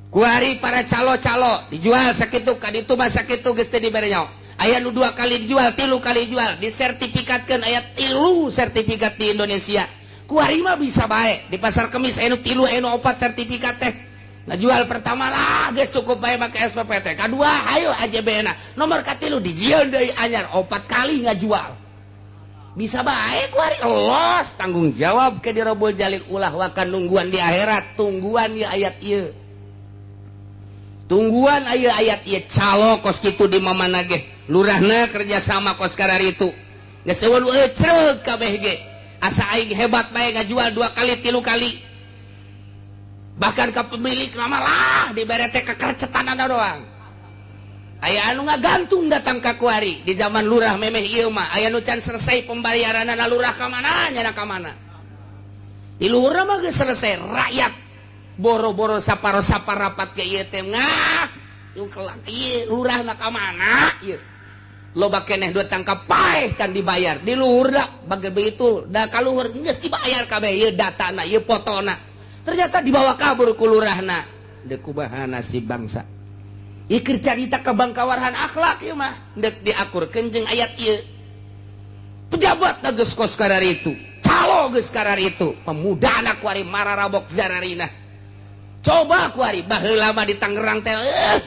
Kuari para calo-calo dijual sakitu ka ditu mah sakitu geus teu dibere nyawa. Aya nu 2 kali dijual, 3 kali dijual, disertifikatkeun aya 3 sertifikat di Indonesia. Kuari mah bisa bae di pasar kemis aya nu 3 aya nu 4 sertifikat teh. Ngajual pertama lah geus cukup bae make SPP teh. Kadua hayu AJB-na. Nomor katilu dijieun deui anyar 4 kali ngajual. Bisa baik kuari los tanggung jawab ke dirobol jalil ulah wakan nungguan di akhirat tungguan ya ayat ieu tungguan aya ayat ieu calo kos kitu di mamana ge lurahna kerjasama kos kararitu geus eueuh ecreug kabeh ge asa aing hebat bae ngajual 2 kali 3 kali bahkan ka pemilik nama lah dibere teh kekercetanana doang. Aya anu ngagantung datang ka kuari di zaman lurah memeh ieu mah aya nu can selesai pembayaranna lurah ka mana nyana ka mana. di luhur mah geus selesai rakyat boro-boro saparo-saparapat ke ieu teh ngah yung kelak ieu lurahna ka mana ieu loba keneh duit tangkap paeh can dibayar di luhur da bage begitu da ka luhur geus dibayar kabeh ieu datana ieu fotona ternyata dibawa kabur ku lurahna deuk kubahana si bangsa ieu carita kabangkawarhan akhlak ieu mah deuk diakurkeun jeung ayat ieu pejabat geus kos karar itu calo geus karar itu pemuda anak kuari mararabok zararina coba kuari baheula mah di Tangerang teh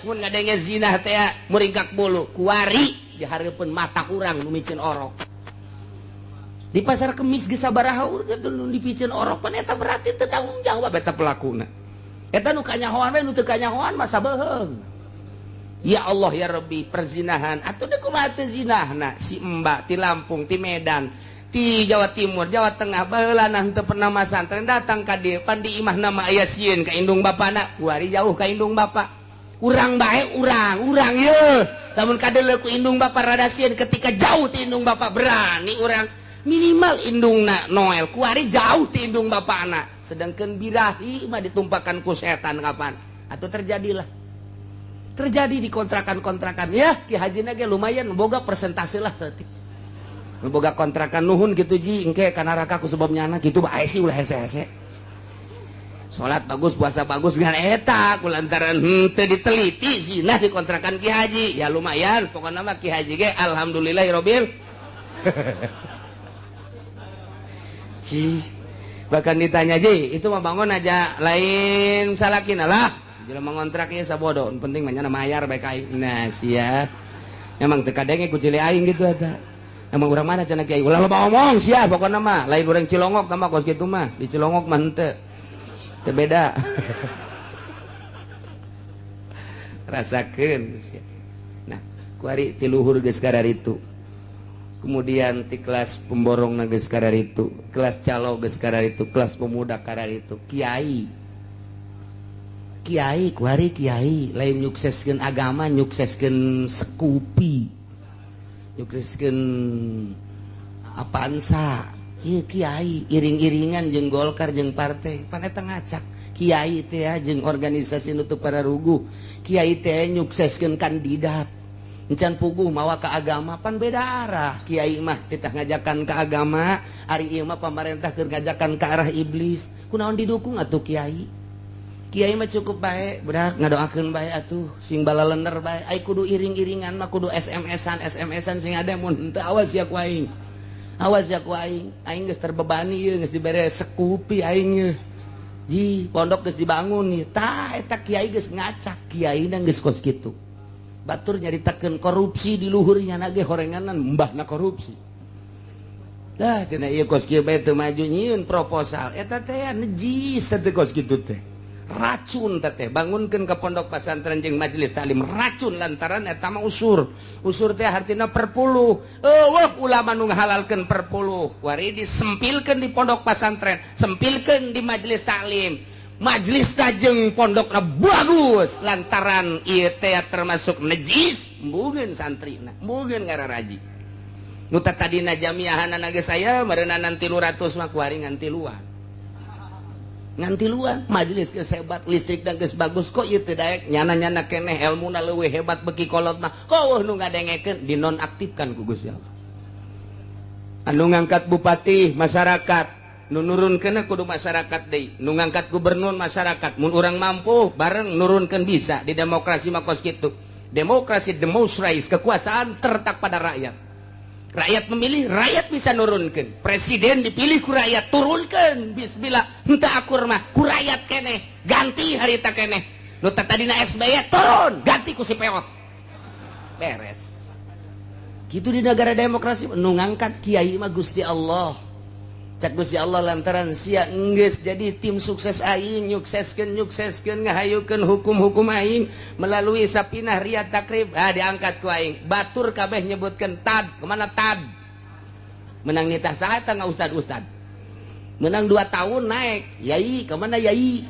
mun ngadenge zina teh muringkak bulu kuari di hareupeun mata urang nu micin orok di pasar kemis geus sabaraha urang nu dipicen orok pan eta berarti teu tanggung jawab eta pelakuna eta nu kanyahoan we nu teu kanyahoan mah sabeheung ya Allah ya Rabbi perzinahan atuh deuk kumaha teu zinahna si Mbak ti Lampung ti Medan ti Jawa Timur Jawa Tengah baheula henteu pernah masantren datang ka dieu pan di imah nama aya sieun ka indung bapana kuari jauh ka indung bapa urang bae urang ye lamun kadeuleu ku indung bapa rada sieun ketika jauh ti indung bapa berani urang minimal indungna Noel kuari jauh ti indung bapana sedangkeun birahi mah ditumpakan ku setan kapan atuh terjadi di kontrakan-kontrakan ya Ki Hajina ge lumayan boga persentase lah saeutik boga kontrakan nuhun gitu ji engke kana raka ku sebabnya anak gitu bae sih ulah hese-hese salat bagus puasa bagus ngan eta kulantaran teu diteliti zina di kontrakan Ki Haji ya lumayan pokokna mah Ki Haji ge alhamdulillahirabbil ci bahkan ditanya ji itu mah bangun aja lain salakina lah jelema ngontrak ieu sabodo penting mah nya mayar bae ka aing nah sia emang teu kadenge ku cili aing gitu eta emang urang mana cenah kiai ulah loba omong sia pokona mah lain urang Cilongok tambah kos kitu mah di Cilongok mah henteu teu beda rasakeun sia nah kuari ti luhur geus karar itu kemudian ti kelas pemborong geus karar itu kelas calo geus karar itu kelas pemuda karar itu kiai kuari kiai lain nyukseskeun agama nyukseskeun sekupi nyukseskeun apaan sa ieu kiai iring-iringan jeung Golkar jeung partai pan eta ngacak kiai teh jeung organisasi nu teu pararuguh kiai teh nyukseskeun kandidat encan puguh mawa ka agama pan beda arah kiai mah titah ngajakan ka agama ari ieu mah pamarentah keur ngajakan ka arah iblis kunaon didukung atuh kiai mah cukup bae budak ngadoakeun bae atuh sing balalener bae ai kudu iring-iringan mah kudu SMS-an sing ada mun henteu awas ya ku aing aing geus terbebani ieu geus dibere sekupi aing ye ji pondok geus dibangun ieu tah eta kiai geus ngacak kiaina geus kos kitu batur nyaritakeun korupsi di luhurnya na ge horenganan mbahna korupsi dah cenah ieu kos kieu bae teu maju nyieun proposal eta teh nejis teh kos kitu teh racun teh bangunkeun ka pondok pesantren jeung majelis taklim racun lantaran eta mah usur teh artina perpuluh eueuh ulama nu ngahalalkeun perpuluh wari disempilkeun di pondok pesantren sempilkeun di majelis taklim majelisna jeung pondokna bagus lantaran ieu teh termasuk najis mbugeun santrina mbugeun ngararaji nu tadina jamiahanna geus aya meureunna nanti 300 mah kuari nganti luan majelis geus hebat listrik dan geus bagus kok ieu teu daek nyana-nyana keneh elmuna leuwih hebat beki kolot mah keueuh nu ngadengekeun dinonaktifkan ku Gusti Allah anu ngangkat bupati masyarakat nu nurunkeun kudu masyarakat deui nu ngangkat gubernur masyarakat mun urang mampu bareng nurunkeun bisa di demokrasi mah kos kitu demokrasi demonstrasi kekuasaan terletak pada rakyat memilih, rakyat bisa nurunkan. Presiden dipilih ku rakyat, turunkan. Bismillah, henteu akur mah ku rakyat keneh, ganti harita keneh. Nu tadina SBY turun, ganti ku si peot. Beres. Gitu di negara demokrasi nu ngangkat kiai mah Gusti Allah. Cak Gusti Allah lantaran sia enggeus jadi tim sukses aing nyukseskeun ngahayukeun hukum-hukum aing melalui sapinah riyad takrib diangkat ku aing batur kabeh nyebutkeun tad kemana tad menang nitah saha eta ustad menang 2 tahun naik yai kemana yai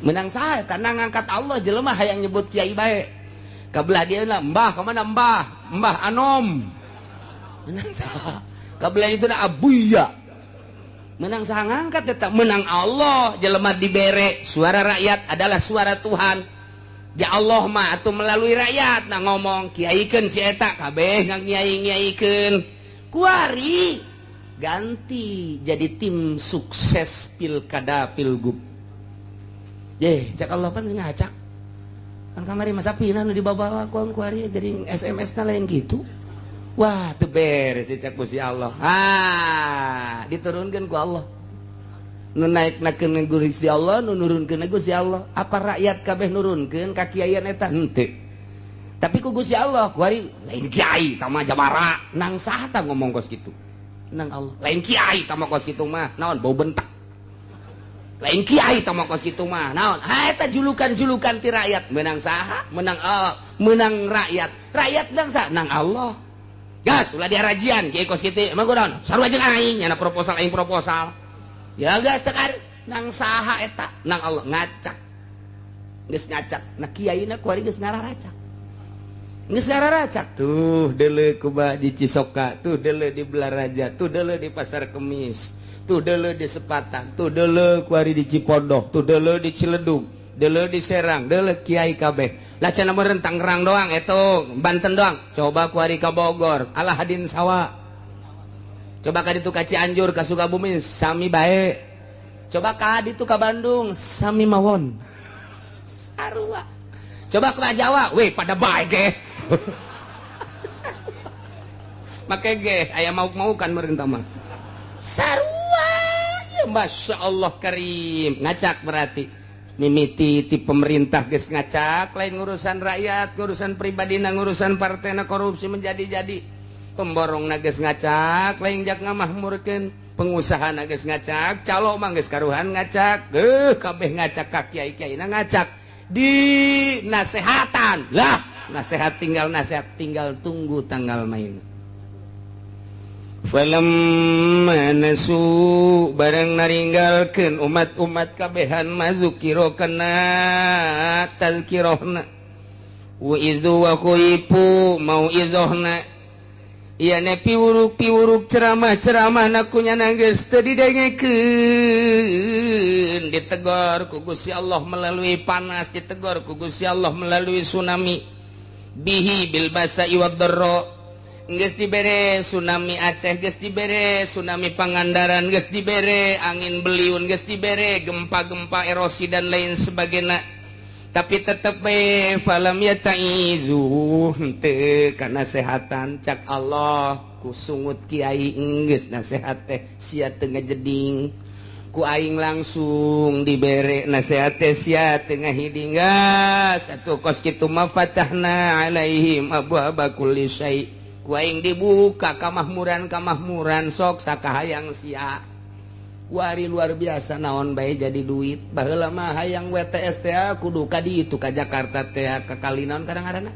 menang saha eta ngangkat Allah jelema hayang nyebut kiai bae kabelah dia mbah kemana mbah anom menang saha kabelah itu abuya menang saha ngangkat eta menang Allah. Jelema dibere suara rakyat adalah suara Tuhan. Ya Allah mah atuh melalui rakyat nah ngomong kiaikeun si eta kabeh nganyai-nyaikeun. Kuari ganti jadi tim sukses pilkada pilgub. Cak Allah pan ngacak. Kan kamari masa pina nu dibawa kon kuari jadi SMS na lain gitu. Wah, teu beres cak ku si Allah. Diturunkeun ku Allah. Nu naiknakeun Gusti Allah, nu nurunkeun Gusti Allah. Apa rakyat kabeh nurunkeun ka kiaian eta? Henteu. Tapi ku Gusti Allah, kuari lain kiai tama jabara. Nang saha ta ngomong kos kitu? Nang Allah. Lain kiai tama kos kitu mah. Naon bau bentak. Lain kiai tama kos kitu mah. Naon? Eta julukan-julukan ti rakyat. Menang saha? Menang Allah. Menang rakyat. Rakyat nang saha? Nang Allah. Gas, ulah diarajian kiai kos kitu. Emang kunaon? Sarua jeung aing nya proposal aing proposal. Ya gas tekar nang saha eta? Nang Allah ngacak. Geus ngacak. Nah kiaina kuari geus ngararacak. Geus ngararacak tuh deuleu kuba di Cisoka, tuh deuleu di Belaraja, tuh deuleu di Pasar Kemis, tuh deuleu di Sepatan, tuh deuleu kuari di Cipodok, tuh deuleu di Ciledug, deuleu di Serang, deuleu kiai kabeh. Lah cenah meureun Tangerang doang eto, Banten doang. Coba kuari ka Bogor, Alah Hadin Sawa. Coba ka ditu ka Cianjur, ka Sukabumi, sami bae. Coba ka ditu ka Bandung, sami mawon. Sarua. Coba ke Jawa, weh pada bae ge. Make ge aya mau kan merintah mah. Sarua, ya Masya Allah Karim. Ngacak berarti. Mimiti ti pemerintah geus ngacak, lain ngurusan rakyat, ngurusan pribadina, ngurusan partena korupsi menjadi-jadi. Pemborongna geus ngacak, lain jak ngamahmurkeun, pengusahana geus ngacak, calo mah geus karuhan ngacak, kabeh ngacak ka kiai-kiaina ngacak di nasehatan. Lah, nasehat tinggal tunggu tanggal main. Falamma nasu barang naringgalkeun umat-umat kabehan mazukiro kana tazkirahna wa izu wa khuifu mau'izohna. Iya ne piwuruk ceramah nakunya geus teu didengekeun, ditegor ku Gusti Allah melalui panas, ditegor ku Gusti Allah melalui tsunami. Bihi bil basa'i wad dharra. Geus dibere tsunami Aceh, geus dibere tsunami Pangandaran, geus dibere angin beliun, geus dibere gempa-gempa erosi dan lain sebagainya. Tapi tetep falam yataizu henteu kana sehatan cak Allah ku sungut kiai geus nasehat teh sia teu ngajeding ku aing langsung dibere nasehat teh sia teu ngahiding gas atuh kos kitu mah fatahna alaihim abwaaba kulli syai ku aing dibuka kamahmuran sok sakahayang sia. Wari luar biasa naon bae jadi duit. Baheula mah hayang WTS teh kudu ka ditu ka Jakarta teh ka kalinaon kadang-kadang.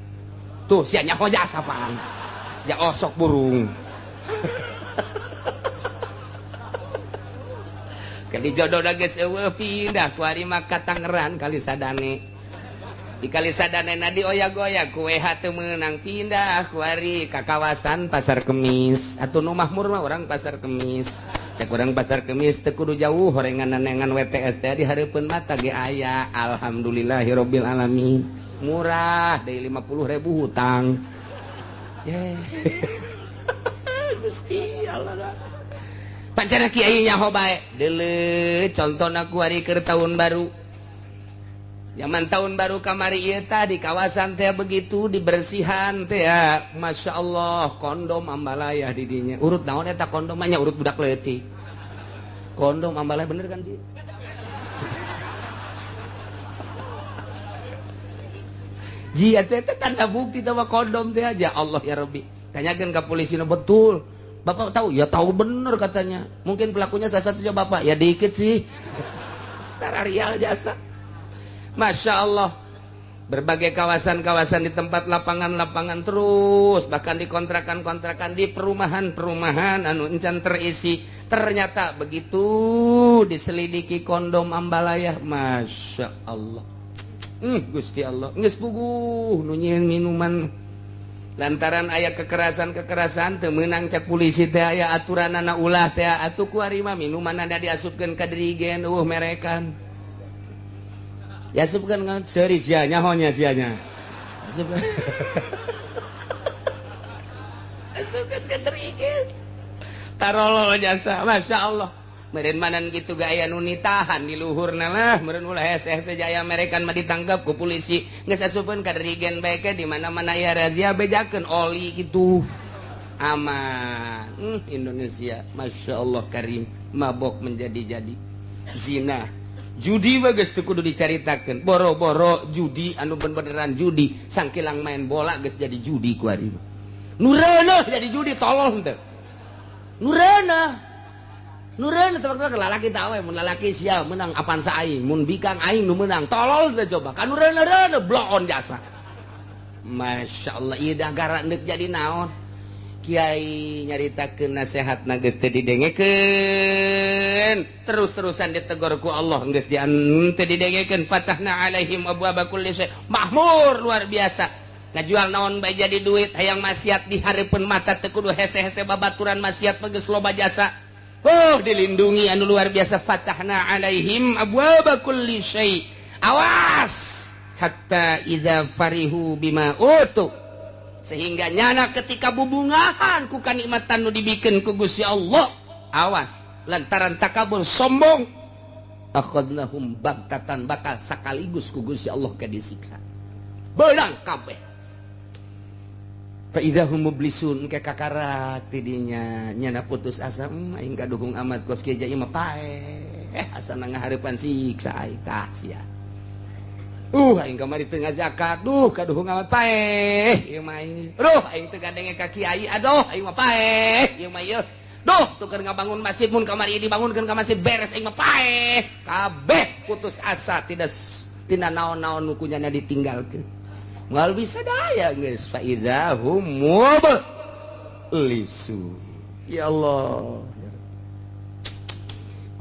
Tuh sia nya hoja sapaan. Ja osok burung. Kali jodohna geus eueuh pindah ku ari mah ka Tangerang kali sadane. Di kali sadane na dioyak-oyak ku WH teu meunang pindah ku ari ka kawasan Pasar Kemis. Atuh nu mahmur mah urang Pasar Kemis. Cek urang Pasar Kemis teu kudu jauh horengan-nengan WTS teh di hareupeun mata ge aya. Alhamdulillahirabbil alamin. Murah deui 50.000 hutang. Gusti Allah. Pancana kiai nyaho bae. Deuleu contona ku ari keur tahun baru. Zaman tahun baru kamari ieu tah di kawasan teh begitu dibersihan teh ya. Masya Allah kondom ambalayah di dinya. Urut naon eta kondom nya urut budak leutik. Kondom ambalayah bener kan sih? Ji eta tanda bukti teh kondom teh aja. Allah ya Rabbi. Tanyakeun ka polisina betul. Bapak tahu? Ya tahu bener katanya. Mungkin pelakunya salah satunya bapak. Ya dikit sih. Secara real jasa. Masya Allah. Berbagai kawasan-kawasan di tempat lapangan-lapangan terus. Bahkan di kontrakan-kontrakan, di perumahan-perumahan anu encan terisi. Ternyata begitu diselidiki kondom ambalayah. Masya Allah. Gusti Allah. Nges puguh nunyiin minuman. lantaran aya kekerasan temenang cek polisi teh aya aturan anak ulah teh atuh kuarima minuman ada diasupkeun ka dirigen merekan diasupkeun ngan seuri sia nyahonya sianya asupkeun ka dirigen tarolol jasa Masya Allah meureun manan kitu ga aya nu nitahan di luhurna lah meureun ulah hese-hese jaya merekan mah ditangkap ku polisi geus asupkeun ka dirigen bae ke di mana-mana aya razia bejakeun oli kitu aman. Indonesia Masya Allah karim mabok menjadi-jadi zina judi bagus teu kudu dicaritakeun boro-boro judi anu beneran judi sangkilang main bola geus jadi judi ku ari nu reuneuh jadi judi tolol teu Nurana tebak-tebak lalaki tahu mun lalaki sia menang apaan sa aing mun bikang aing nu menang tolol teh coba kan nurana bloon jasa Masya Allah ieu negara neuk jadi naon kiai nyaritakeun nasehatna geus teu didengekeun terus-terusan ditegur ku Allah geus teu didengekeun fatahna alaihim abwaaba kulli syai mahmur luar biasa ngajual naon bae jadi duit hayang maksiat di hareupeun mata teu kudu hese-hese babaturan maksiat geus loba jasa dilindungi anu luar biasa fatahna alaihim abwaaba kulli syai awas hatta idza farihu bima utu sehingga nyana ketika bubungahan ku kanikmatan nu dibikeun ku Gusti Allah awas lantaran takabur sombong akhadnahum baghtatan bakal sakaligus ku Gusti Allah ke disiksa beunang kabeh fa idahum mublisun ke kakarak tidinya nyana putus asa aing kaduhung amat kos kieu ieu mah paeh asana ngahareupan siksa aing tah sia aing kamari teu ngazakat kaduhung amat paeh ieu mah aing aing teu gadenge ka kiai aduh aing mah paeh ieu mah ieu tuker ngabangun masjid mun kamari dibangunkeun ka masjid beres aing mah paeh kabeh putus asa tidak tina naon-naon nu kunyana ditinggalkeun moal bisa daya geus fa idzahum mublisun ya Allah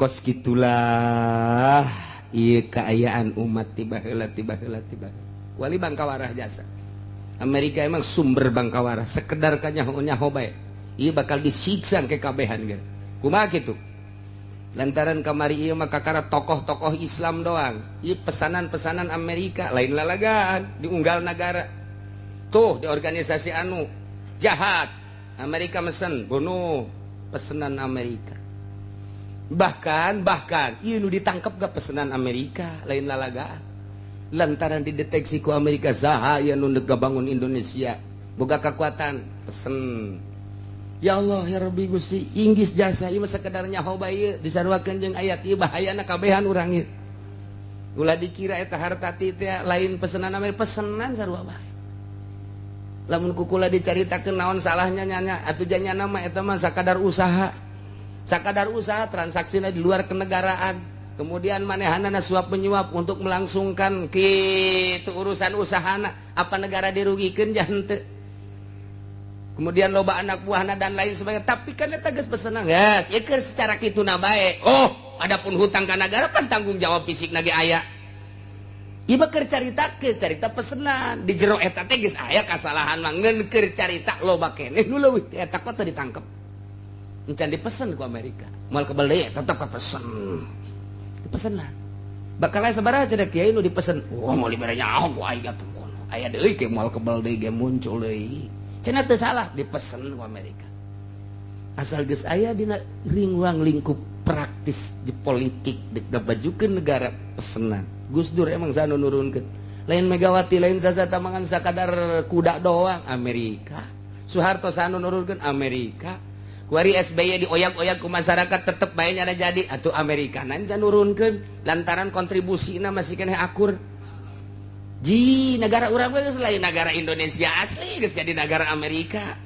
kos gitulah ieu kaayaan umat tiba heula kuali bangkawarah jasa Amerika emang sumber bangkawarah sekedar ka nyaho bae ieu bakal disiksa ke kabehan ge kumaha kitu lantaran kamari ieu mah kakara tokoh-tokoh Islam doang ieu pesanan-pesanan Amerika lain lalagaan diunggal negara tuh di organisasi anu jahat Amerika mesen bunuh pesanan Amerika bahkan ieu nu ditangkap ga pesanan Amerika lain lalagaan lantaran dideteksi ku Amerika saha aya nu bangun Indonesia boga kekuatan pesen ya Allah ya Rabbi Gusti inggis jasa ieu mah sakedar nyaho bae disarwakeun jeung ayat ieu bahayana kabehan urang ieu ulah dikira eta harta ti teh lain pesanan Amerika pesanan sarua bae lamun kukula dicaritakeun naon salahnya nyanya atuh janyana mah eta mah sakadar usaha transaksina di luar kenegaraan kemudian manehanana suap menyuap untuk melangsungkan kitu urusan usahana apa negara dirugikeun jangan teu kemudian loba anak buahna dan lain sebagainya tapi kan eta geus pesenan geus ieu keur secara kituna bae adapun hutang ka negara pan tanggung jawab fisikna ge aya ieu mah keur carita pesenan di jero eta teh geus aya kasalahan mah ngeun keur carita loba keneh nu leuwih ti eta kota ditangkep encan dipesen ku Amerika moal kebal deui tetep kapesen dipesenan bakal aya sabaraha cenah kiai nu dipesen moal dibere nyaho ku aing atuh kono aya deui ke moal kebal deui ge muncul deui cenah teu salah dipesen ku Amerika asal geus aya dina ruang lingkup praktis di politik dibajukeun negara pesenan Gus Dur emang sanu nurunkeun lain Megawati lain sasata mangan sakadar kuda doang Amerika Soeharto sanu nurunkeun Amerika kuari SBY dioyak-oyak ku masyarakat tetep bae nyana jadi atuh Amerika nan can nurunkeun lantaran kontribusina masih keneh akur ji negara urang geus lain negara Indonesia asli geus jadi negara Amerika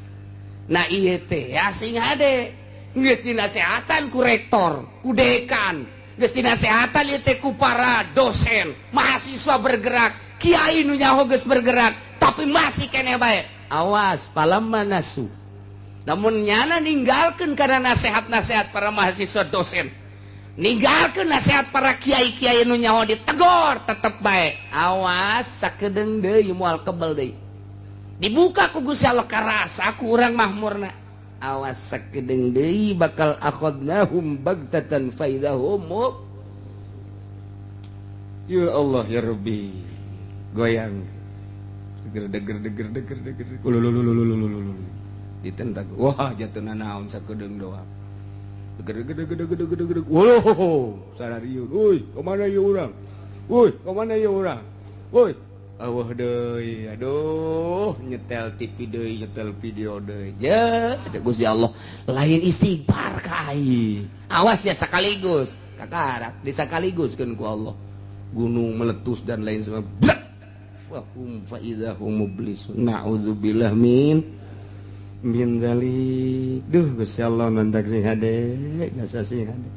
nah ieu teh asing hade geus dinasehatan ku rektor ku dekan geus dinasehatan ieu teh ku para dosen mahasiswa bergerak kiai nu nyaho geus bergerak tapi masih keneh bae awas palamma nasu namun nyana ninggalkeun karena nasihat-nasihat para mahasiswa dosen ninggalkeun nasihat para kiai-kiai nu nyaho ditegor tetep bae awas sakedeung deui moal kebal deui dibuka ku Gusti Allah karasa ku urang mahmurna awas sakedeung deui bakal akhadnahum bagtatan faidahum ya Allah ya Rabbi goyang deger ditentang wah jatuhna naon sakedeung doang deger woloh sarariun euy kemana ya urang woi kemana ya urang woi awah deui aduh nyetel TV deui nyetel video deui je Gusti Allah lain istighfar kai awas ya sekaligus kakarak disakaliguskeun ku Allah gunung meletus dan lain sebagainya fahum fa idahum mublisun na'udzubillah min dzalik duh Gusti Allah mantak sing hade gasa sing hade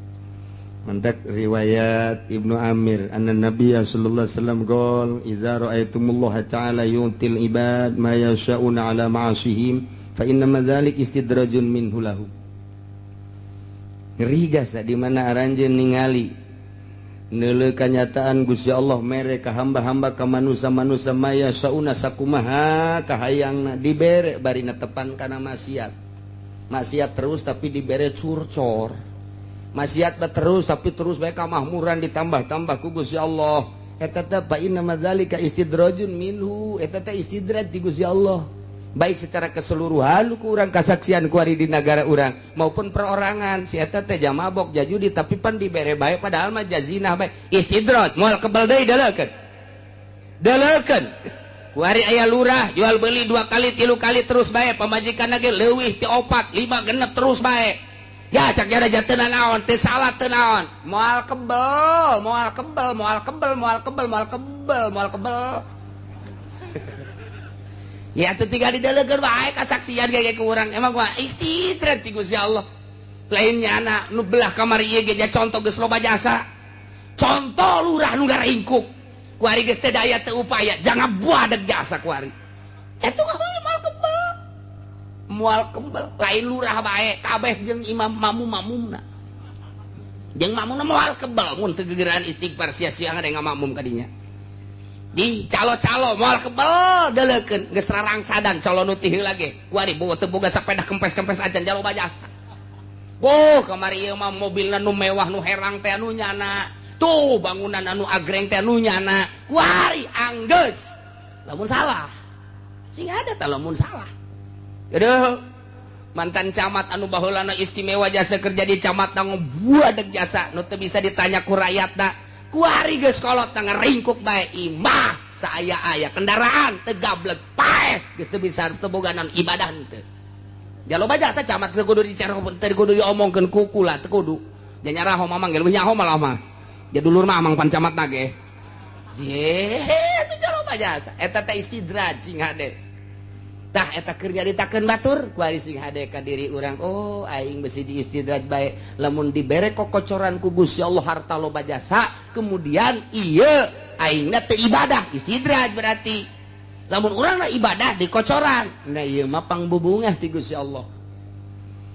mantak riwayat Ibnu Amir anna Nabiy sallallahu alaihi wasallam qol idza ra'aytumullaha ta'ala yu'til ibad ma yasha'una ala ma'asihim fa inna dzalik istidrajun minhu lahum ngeri gasa di mana aranjeun ningali neuleuh kanyataan Gusti Allah mere ka hamba-hamba ka manusia-manusia maya sauna sakumaha kahayangna dibere bari netepan kana maksiat terus tapi dibere curcor maksiat terus tapi terus bae kamahmuran ditambah-tambah ku Gusti Allah eta teh fa inna madzalika istidrajun minhu eta teh istidraj di Gusti Allah baik secara keseluruhan ku urang kasaksian ku ari di negara urang maupun perorangan si eta teh jamabok jajudi tapi pan dibere bae padahal mah jazinah bae istidraj moal kebal deui dalekeun ku ari aya lurah jual beli 2 kali 3 kali terus bae pamajikanna ge leuwih ti 4 5 genep terus bae ya cak jara jateuna naon teu salah teu naon moal kebal ya itu tinggal didalekeun wae kasaksian ge ku urang emang gua istidrat ti Gusti Allah lainnya anak nu belah kamari ieu ge contoh geus loba jasa contoh lurah nu ngaringkuk ku ari geus teu daya teu upaya jangan buadeg jasa ku ari eta moal kebal lain lurah bae kabeh jeung imam mamumna jeung mamumna moal kebal mun teu gegeran istighfar sia-sia ngade ngamakmum ka dinya di calo-calo moal kebal dalekeun geus rarangsadan calo nu ti heula ge ku ari boga teu boga sapeda kempes-kempes acan jalo bajasa boh kamari ieu mah mobilna nu mewah nu herang teh anu nyana tuh bangunan anu agreng teh anu nyana ku ari anggeus lamun salah sing ada tah lamun salah aduh mantan camat anu baheulana istimewa jasa kerja di camat tanggung buadeg jasa nu teu bisa ditanya ku rakyatna ku ari geus kolot teh ngaringkuk bae imah saaya-aya kendaraan teu gablek paeh geus teu bisa teu boga naon ibadah teu jaloba jasa camat teu kudu dicerong teu kudu diomongkeun ku kula teu kudu nya nyaraho mamang ge leuwih nyaho malah mah ja dulur mah amang pan camat na ge je teu jaloba jasa eta teh istidraj sing hade tah eta keur nyaritakeun batur ku ari sing hade ka diri urang oh aing besi di istidraj bae lamun dibere kokocoran ku Gusti Allah harta loba jasa kemudian ieu aingna teu ibadah istidraj berarti lamun urangna ibadah di kocoran nah ieu mah pangbubungah ti Gusti Allah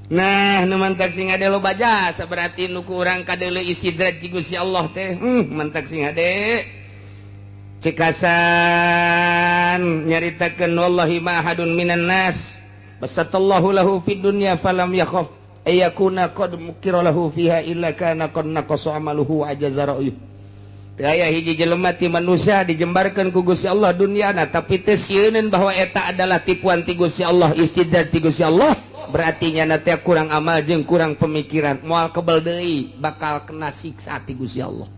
nah nu mantak sing hade loba jasa berarti nu ku urang kadeuleu istidraj ti Gusti Allah teh mantak sing hade cekasan nyaritakeun wallahi ma ahadun minan nas basatallahu lahu fid dunya falam yakhaf ayakuna qad mukira lahu fiha illa kana qad naqasa amaluhu ajaza ra'yu teu aya hiji jelema ti manusia dijembarkeun ku Gusti Allah dunyana tapi teu sieun bahwa eta adalah tipuan ti Gusti Allah istidraj ti Gusti Allah berarti nya teh kurang amal jeung kurang pemikiran moal kebal deui bakal kena siksa ti Gusti Allah.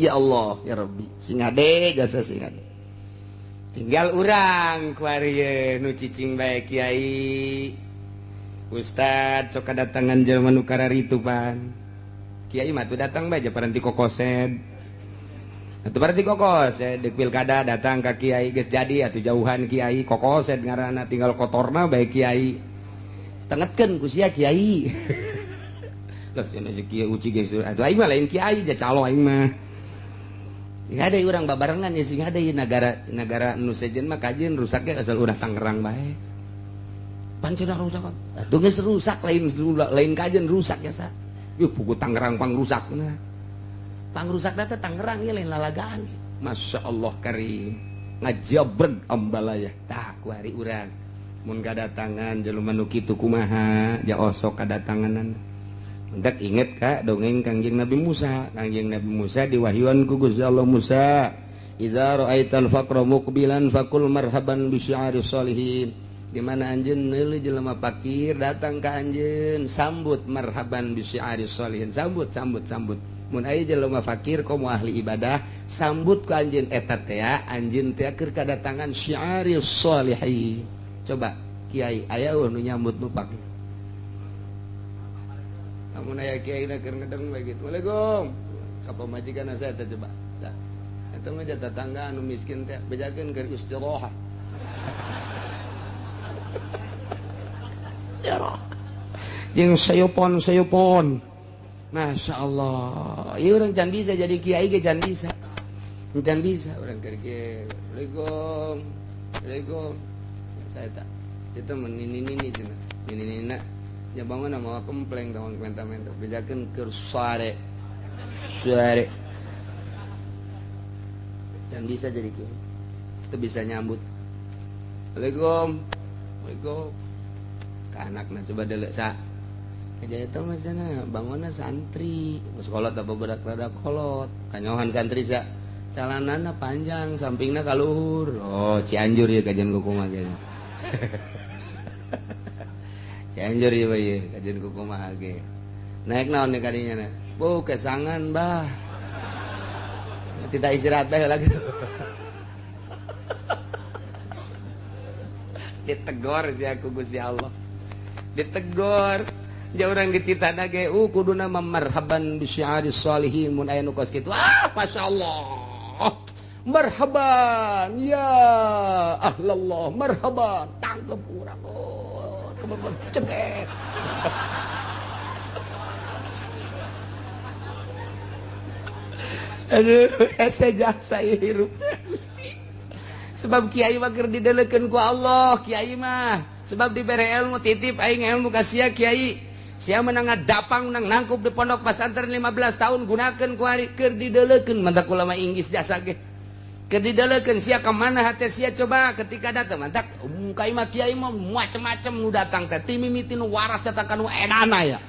Ya Allah ya Rabbi sing hade jasa sing hade tinggal urang ku ari nu cicing bae kiai ustad sok kadatangan jelema nu kararitu pan kiai mah tuh datang bae paranti kokosed atuh paranti kokosed deuk pilkada datang ka kiai geus jadi atuh jauhan kiai kokosed ngaranna tinggal kotorna bae kiai tengetkeun ku sia kiai lah cenah kiai uci geus atuh aing mah lain kiai ja calo aing mah sing ada urang babarengan ya sing ada negara nu sejen mah kajian rusaknya asal udah Tangerang bae pan cenah rusak atuh geus rusak lain kajian rusak ya sa yuh pugu Tangerang pangrusakna teh Tangerang ieu lain lalagaan masya Allah karim ngajabreg ambalaya tah ku hari urang mun kadatangan jelema nu kitu kumaha ja osok kadatanganan hendak inget ka dongeng Kangjeng Nabi Musa. Kangjeng Nabi Musa diwahyuan ku Gusti Allah Musa idza ra'aital faqra muqbilan faqul marhaban bi syi'aris sholihin. Di mana anjeun neuli jelema fakir datang ka anjeun sambut marhaban bi syi'aris sholihin, sambut mun aya jelema fakir komo ahli ibadah sambut ku anjeun eta teh anjeun teh keur kadatangan syi'aris sholihin. Coba kiai aya nu nyambut nu fakir, namun aya kiai na keur ngedeng we gitu Waalaikum ka pamajikan saya teh coba eta mah tetangga anu miskin teh bejakeun keur istirahat jeung sayupon Masya Allah ieu urang can bisa jadi kiai ge can bisa urang keur kieu Waalaikum saya tak itu menini cenah nini nya bangun mau kempleng tawang menta-menta bejakeun keur sare can bisa jadi kiai teu bisa nyambut Waalaikum ka anakna coba deuleu sa aja eta mah cenah bangunna santri geus kolot apa berak rada kolot kanyohan santri sa calanana panjang sampingna ka luhur oh Cianjur ieu kajian kumaha ge Cianjur ieu bae kajian kumaha ge naik naon nih kadinya na bu kesangan bah tidak istirahat bae lagi ditegor sih aku Gusti Allah ditegor ja urang dititana ge kuduna marhaban bi syi'aris sholihin mun aya nu kos kitu masyaallah marhaban ya ahlallah marhaban tanggep urang teman ceget aduh asa jasa hirup Gusti sebab kiai mah keur didelekeun ku Allah kiai mah sebab dibere ilmu titip aing ilmu ka sia kiai sia menang ngadapang menang nangkup di pondok pesantren 15 tahun gunakeun ku hari keur didelekeun mantak ulama Inggris jasa ge keur didelekeun sia ka mana hate sia coba ketika datang mantak kai mah kiai mah macem-macem nu datang teh ti mimiti nu waras datang ka nu edana ya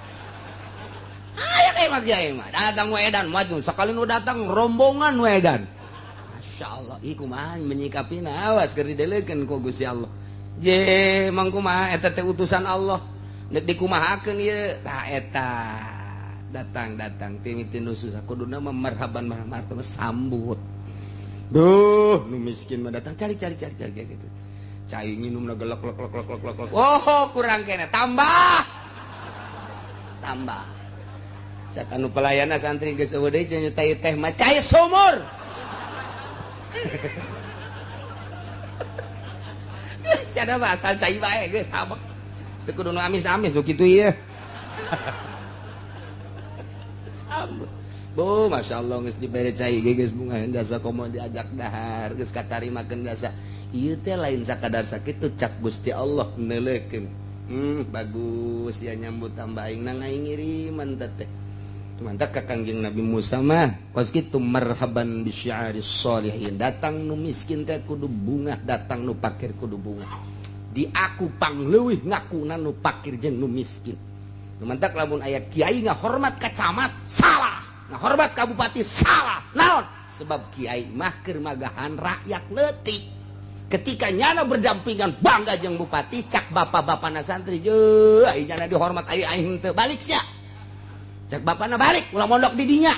aya kai mah kiai mah datang nu edan maju sakali nu datang rombongan nu edan masyaallah ieu kumaha menyikapina awas keur didelekeun ku Gusti Allah je mangkumaha eta teh utusan Allah nek dikumahakeun ieu tah eta datang ti mimiti nu susah kuduna mah marhaban marhaban sambut duh nu miskin mah datang cari gitu cai nginumna gelek oh kurang kene tambah sakanu pelayana santri geus eueuh deui cenah teh mah cai sumur Siapa asal cai bae geus habak. Teu kudu nu amis-amis nu kitu ieu. Sambut. Bu, masyaallah geus dibere cai ge geus bunga jasa komo diajak dahar, geus katarimakeun jasa. Ieu teh lain sakadar sakitu cak Gusti Allah neuleukeun. Bagus ya nyambut tambah aing nang aing ngiriman teh. Mantap ka Kangjeng Nabi Musa mah kos kitu marhaban bi syi'aris sholihin datang nu miskin teh kudu bunga datang nu pakir kudu bunga di aku pangleuwih ngakuna nu pakir jeung nu miskin mantap lamun aya kiai ngahormat ka camat salah ngahormat ka bupati salah naon sebab kiai mah keur magahan rakyat leutik ketika nyana berdampingan bangga jeung bupati cak bapak-bapana santri je ai nyana dihormat ai aing teu balik sia cak bapana balik ulah mondok di dinya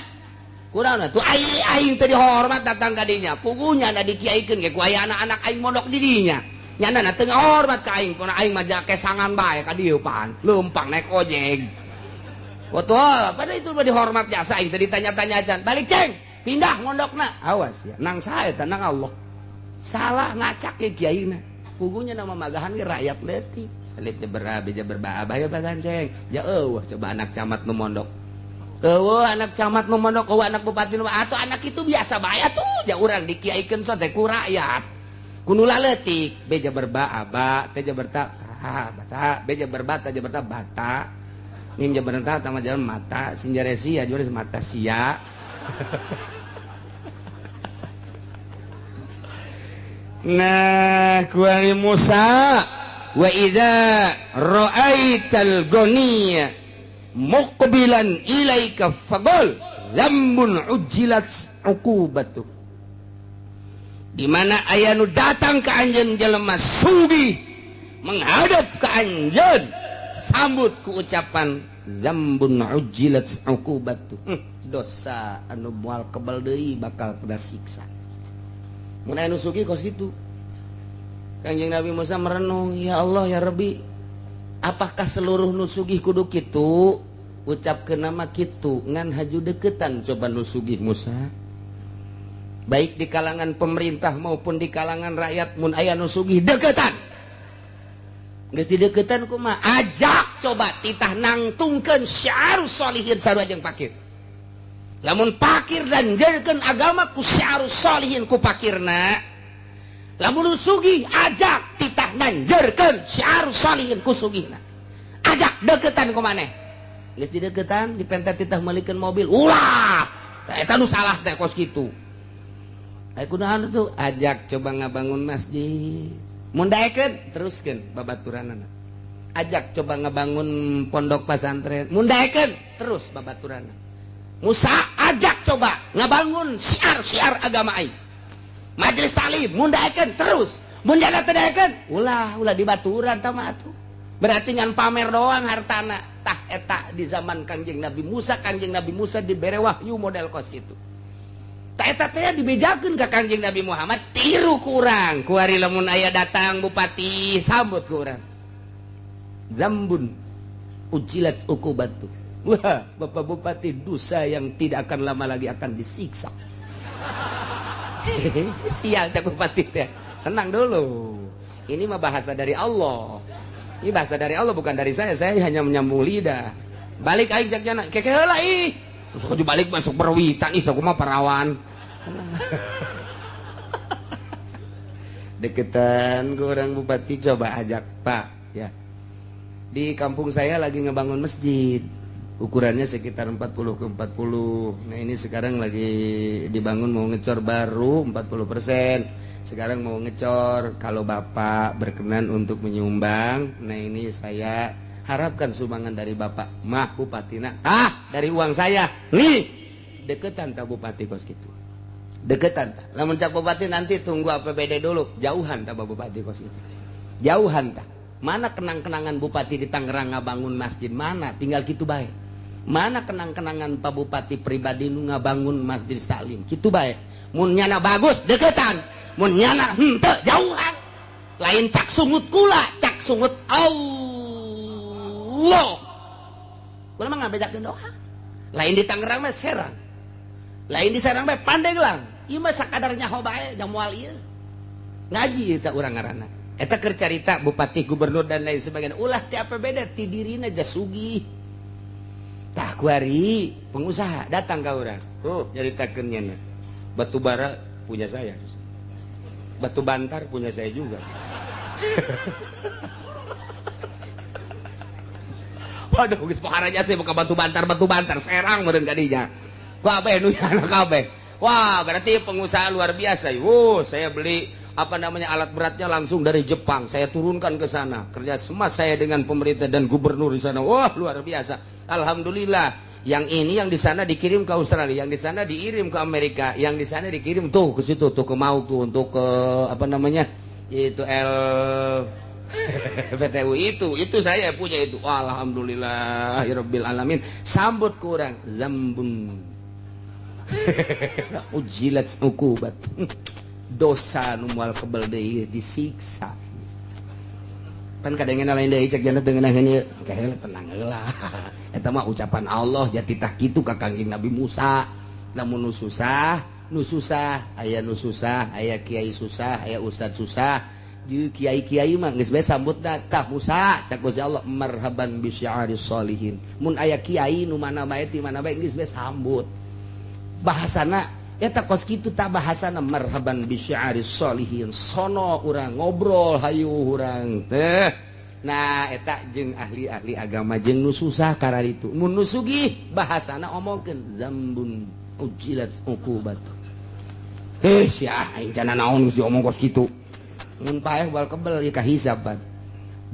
kunaon atuh aing teh dihormat datang ka dinya pugunya na dikiaikeun ge ku aya anak-anak aing mondok di dinya nyana teu ngahormat ka aing kuna aing mah jake sangan bae ka dieu pan leumpang naik ojek foto pada itu mah dihormat jasa aing teh ditanya-tanya acan balik ceng pindah mondokna awas ya nang sae teh nang Allah salah ngacak ke kiaina pugunya nama magahan ge rakyat leutik leutik beja berbah ya bagan ceng ya eueuh coba anak camat nu mondok anak camat nu mondok anak bupati nu atuh anak itu biasa bae atuh ja urang dikiaikeun so teh ku rakyat kudu leutik beja berba teh jaberta bata beja berbata jaberta bata nim jaberta tama jalan mata sinjaresi ya jual mata sia Nah kuari Musa wa idza ra'aital ghaniya muqbilan ilaika faqul lambun ujilat uqubatu. Di mana aya nu datang ka anjeun jelema sugih menghadap ka anjeun sambut ku ucapan zambun ujilat uqubatu. Dosa anu moal kebal deui bakal kena siksa. Mun aya nu sugih kos kitu. Kanjeng Nabi Musa merenung, ya Allah ya Rabbi, apakah seluruh nu sugih kudu kitu? Ucapkeun nama kitu ngan haju deketan coba nu sugih Musa. Baik di kalangan pemerintah maupun di kalangan rakyat mun aya nu sugih deketan. Geus di deketan kumaha? Ajak coba titah nangtungkeun syiarus sholihin sarua jeung pakir. Lamun pakir dan janjeurkeun agama ku syiarus sholihin ku pakirna. Lamun sugih ajak titah nanjeurkeun syiarus sholihin ku sugihna. Ajak deketan ku maneh. Geus di deketan dipentet titah meulikeun mobil. Ulah. Tah eta nu salah teh kos kitu. Aya kunaon tuh? Ajak coba ngabangun masjid. Mun daekeun teruskeun babaturanana. Ajak coba ngabangun pondok pesantren. Mun daekeun terus babaturanana. Musa ajak coba ngabangun syiar-syiar agama aing. Majelis taklim mun daekeun terus. Mun jana teu daekeun ulah dibaturan tah mah atuh. Berarti ngan pamer doang hartana. Tah eta di zaman Kanjeng Nabi Musa dibere wahyu model kos kitu. Tah eta teh dibejakeun ka Kanjeng Nabi Muhammad tiru ku urang. Kuari lamun aya datang bupati sambut ku urang. Zambun ujilat uqubatu. Wah, Bapak Bupati, dosa yang tidak akan lama lagi akan disiksa. Sial cak Bupati teh. Tenang dulu. Ini mah bahasa dari Allah. Ini bahasa dari Allah bukan dari saya. Saya hanya menyambung lidah. Balik aing cak jana. Keke heula ih. Terus kudu balik masuk perwitan ih sakumaha perawan. Deketan ke orang Bupati coba ajak, Pak, ya. Di kampung saya lagi ngebangun masjid. Ukurannya sekitar 40 ke 40. Nah ini sekarang lagi dibangun mau ngecor baru 40%. Sekarang mau ngecor. Kalau Bapak berkenan untuk menyumbang, nah ini saya harapkan sumbangan dari Bapak. Mah Bupatina, dari uang saya. Nih, deketan tak Bupati kos gitu. Deketan tak. Lamun cak Bupati nanti tunggu APBD dulu. Jauhan tak Bupati kos gitu. Jauhan tak. Mana kenang-kenangan Bupati di Tangerang ngabangun masjid mana? Tinggal gitu baik. Mana kenang-kenangan Pak Bupati pribadi nu ngabangun masjid taklim? Kitu bae. Mun nyana bagus deketan, mun nyana henteu jauhan. Lain cak sungut kula, cak sungut Allah. Kula mah ngabedakeun doa. Lain di Tangerang mah Serang. Lain di Serang mah Pandeglang. Ieu mah sakadarnya bae jang moal ieu. Ngaji eta urang ngaranna. Eta keur carita bupati, gubernur dan lain sebagainya. Ulah ti APBD ti dirina jasugih. Tah kuari pengusaha datang ka urang. Oh, nyaritakeun nya. Batu bara punya saya. Batu bantar punya saya juga. Waduh, geus paharanya saya buka batu bantar Serang meureun ka dinya. Kabeh nu nyana kabeh. Wah, berarti pengusaha luar biasa. Saya beli alat beratnya langsung dari Jepang. Saya turunkan ke sana. Kerja sama saya dengan pemerintah dan gubernur di sana. Wah, luar biasa. Alhamdulillah. Yang ini yang di sana dikirim ke Australia, yang di sana dikirim ke Amerika, yang di sana dikirim tuh ke situ tuh ke Mauk tuh untuk ke itu PTU itu saya punya itu. Alhamdulillahirabbil alamin. Sambut kurang zambun. Ujilat uqubat. Dosa nu moal kebal deui disiksa. Kan kadangnya lain deui cek jana teu ngeunaheun ieu. Kaheula tenang heula. Eta mah ucapan Allah jati tah kitu ka Kangjeng Nabi Musa. Lamun nu susah, aya nu susah, aya kiai susah, aya ustad susah. Jeung kiai-kiai mah geus bae sambut da ka Musa, cak Gusti Allah marhaban bi syi'aris sholihin. Mun aya kiai nu mana bae ti mana bae geus bae sambut. Bahasana eta kos kitu tah bahasana marhaban bi syi'aris sholihin. Sono urang ngobrol hayu urang teh. Nah eta jeung ahli-ahli agama jeung nu susah karena itu. Mun nu sugih bahasana omongkeun zambun ujilat uqubat. Sia aing cenah naon geus diomong kos kitu. mun paeh wal kebel ieu kahisaban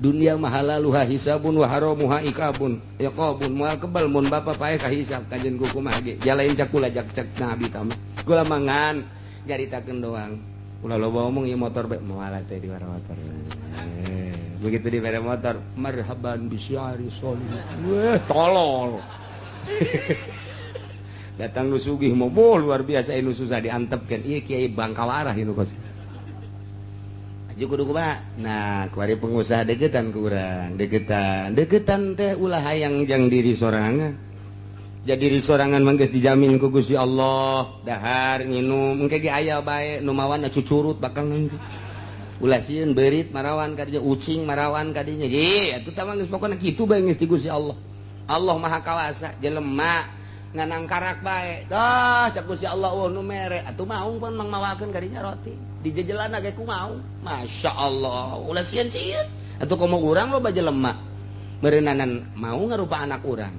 dunia mahalaluha hisabun wa haramuha ikabun yaqabun moal kebal mun bapa paeh kahisab kajen ku kumaha ge jalain cakula cek nabi tama kula mangan jaritakeun doang kula loba ngomong ieu motor bae moal teh di wara motor begitu di wara motor marhaban bisyari solih weh tolol datang nu sugih mah luar biasa nu susah diantepkeun ieu kiai Bangkawarah ieu kos aju kudu kumaha nah kuari pengusaha deketan ku urang deketan teh ulah hayang jang diri sorangan jadi diri sorangan mah geus dijamin ku Gusti Allah dahar nginum engke ge aya bae nu mawan cucurut bakal nanti ulah sieun beurit marawan ka dinya ucing marawan ka dinya ye atuh tah mah geus pokona kitu bae geus di Gusti Allah Allah Maha Kawasa jelema nganang karak bae dah cak Gusti Allah nu mere atuh maung pun mang mawakeun ka dinya roti di jejelan ge ku mau Masya Allah ulah sieun-sieun atuh komo urang loba jelema beureunanan mau ngarupa anak urang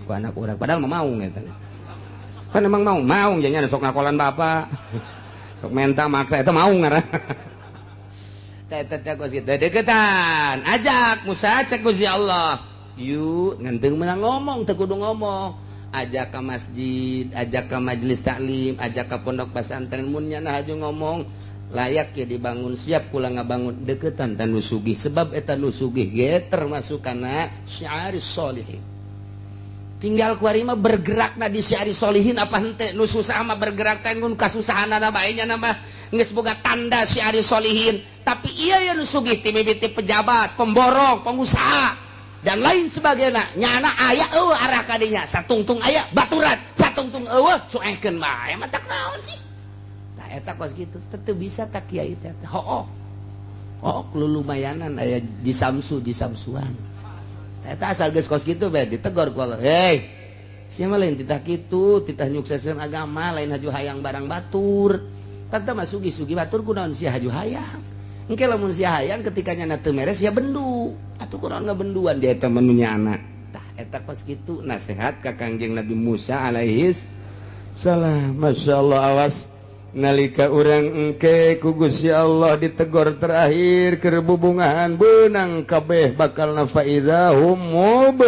ku anak urang padahal mah maung eta kan emang maung janya sok ngakolan bapak sok menta maksa eta maung ngaran teh Gusti deketan ajak musa cek Gusti Allah yuk ngenteng menang ngomong teu kudu ngomong ajak ke masjid ajak ke majelis taklim ajak ke pondok pesantren mun nya haju ngomong layak ya dibangun siap kula ngabangun deketan tanu sugih sebab eta nu sugih ge termasuk kana syiarus sholihin tinggal kuari mah bergerakna di syiarus sholihin apa henteu nu susah mah bergerak teh ngun kasusahanana bae nya mah geus boga tanda syiarus sholihin tapi ieu ya nu sugih ti mimiti pejabat pemborong pengusaha dan lain sebagainya nyana aya arah kadinya satungtung aya baturan satungtung cuengkeun bae mah tak naon sih nah eta kos kitu teu bisa tak kiai teh hooh lumayanan aya di samsuan eta asal geus kos kitu bae ditegor ku Allah hei sia mah lain titah kitu titah nyukseskeun agama lain haju hayang barang batur tata mah sugi-sugi batur kunaon sia haju hayang engke lamun sia hayang ketika nyana teu meres ya bendu atuh kunaon ngabenduan dia eta menunya anak tah eta pas kitu nasihat ka Kangjeng Nabi Musa alaihis salam masyaallah awas nalika urang engke ku Gusti Allah ditegor terakhir keur bubungahan beunang kabeh bakalna faidahum mub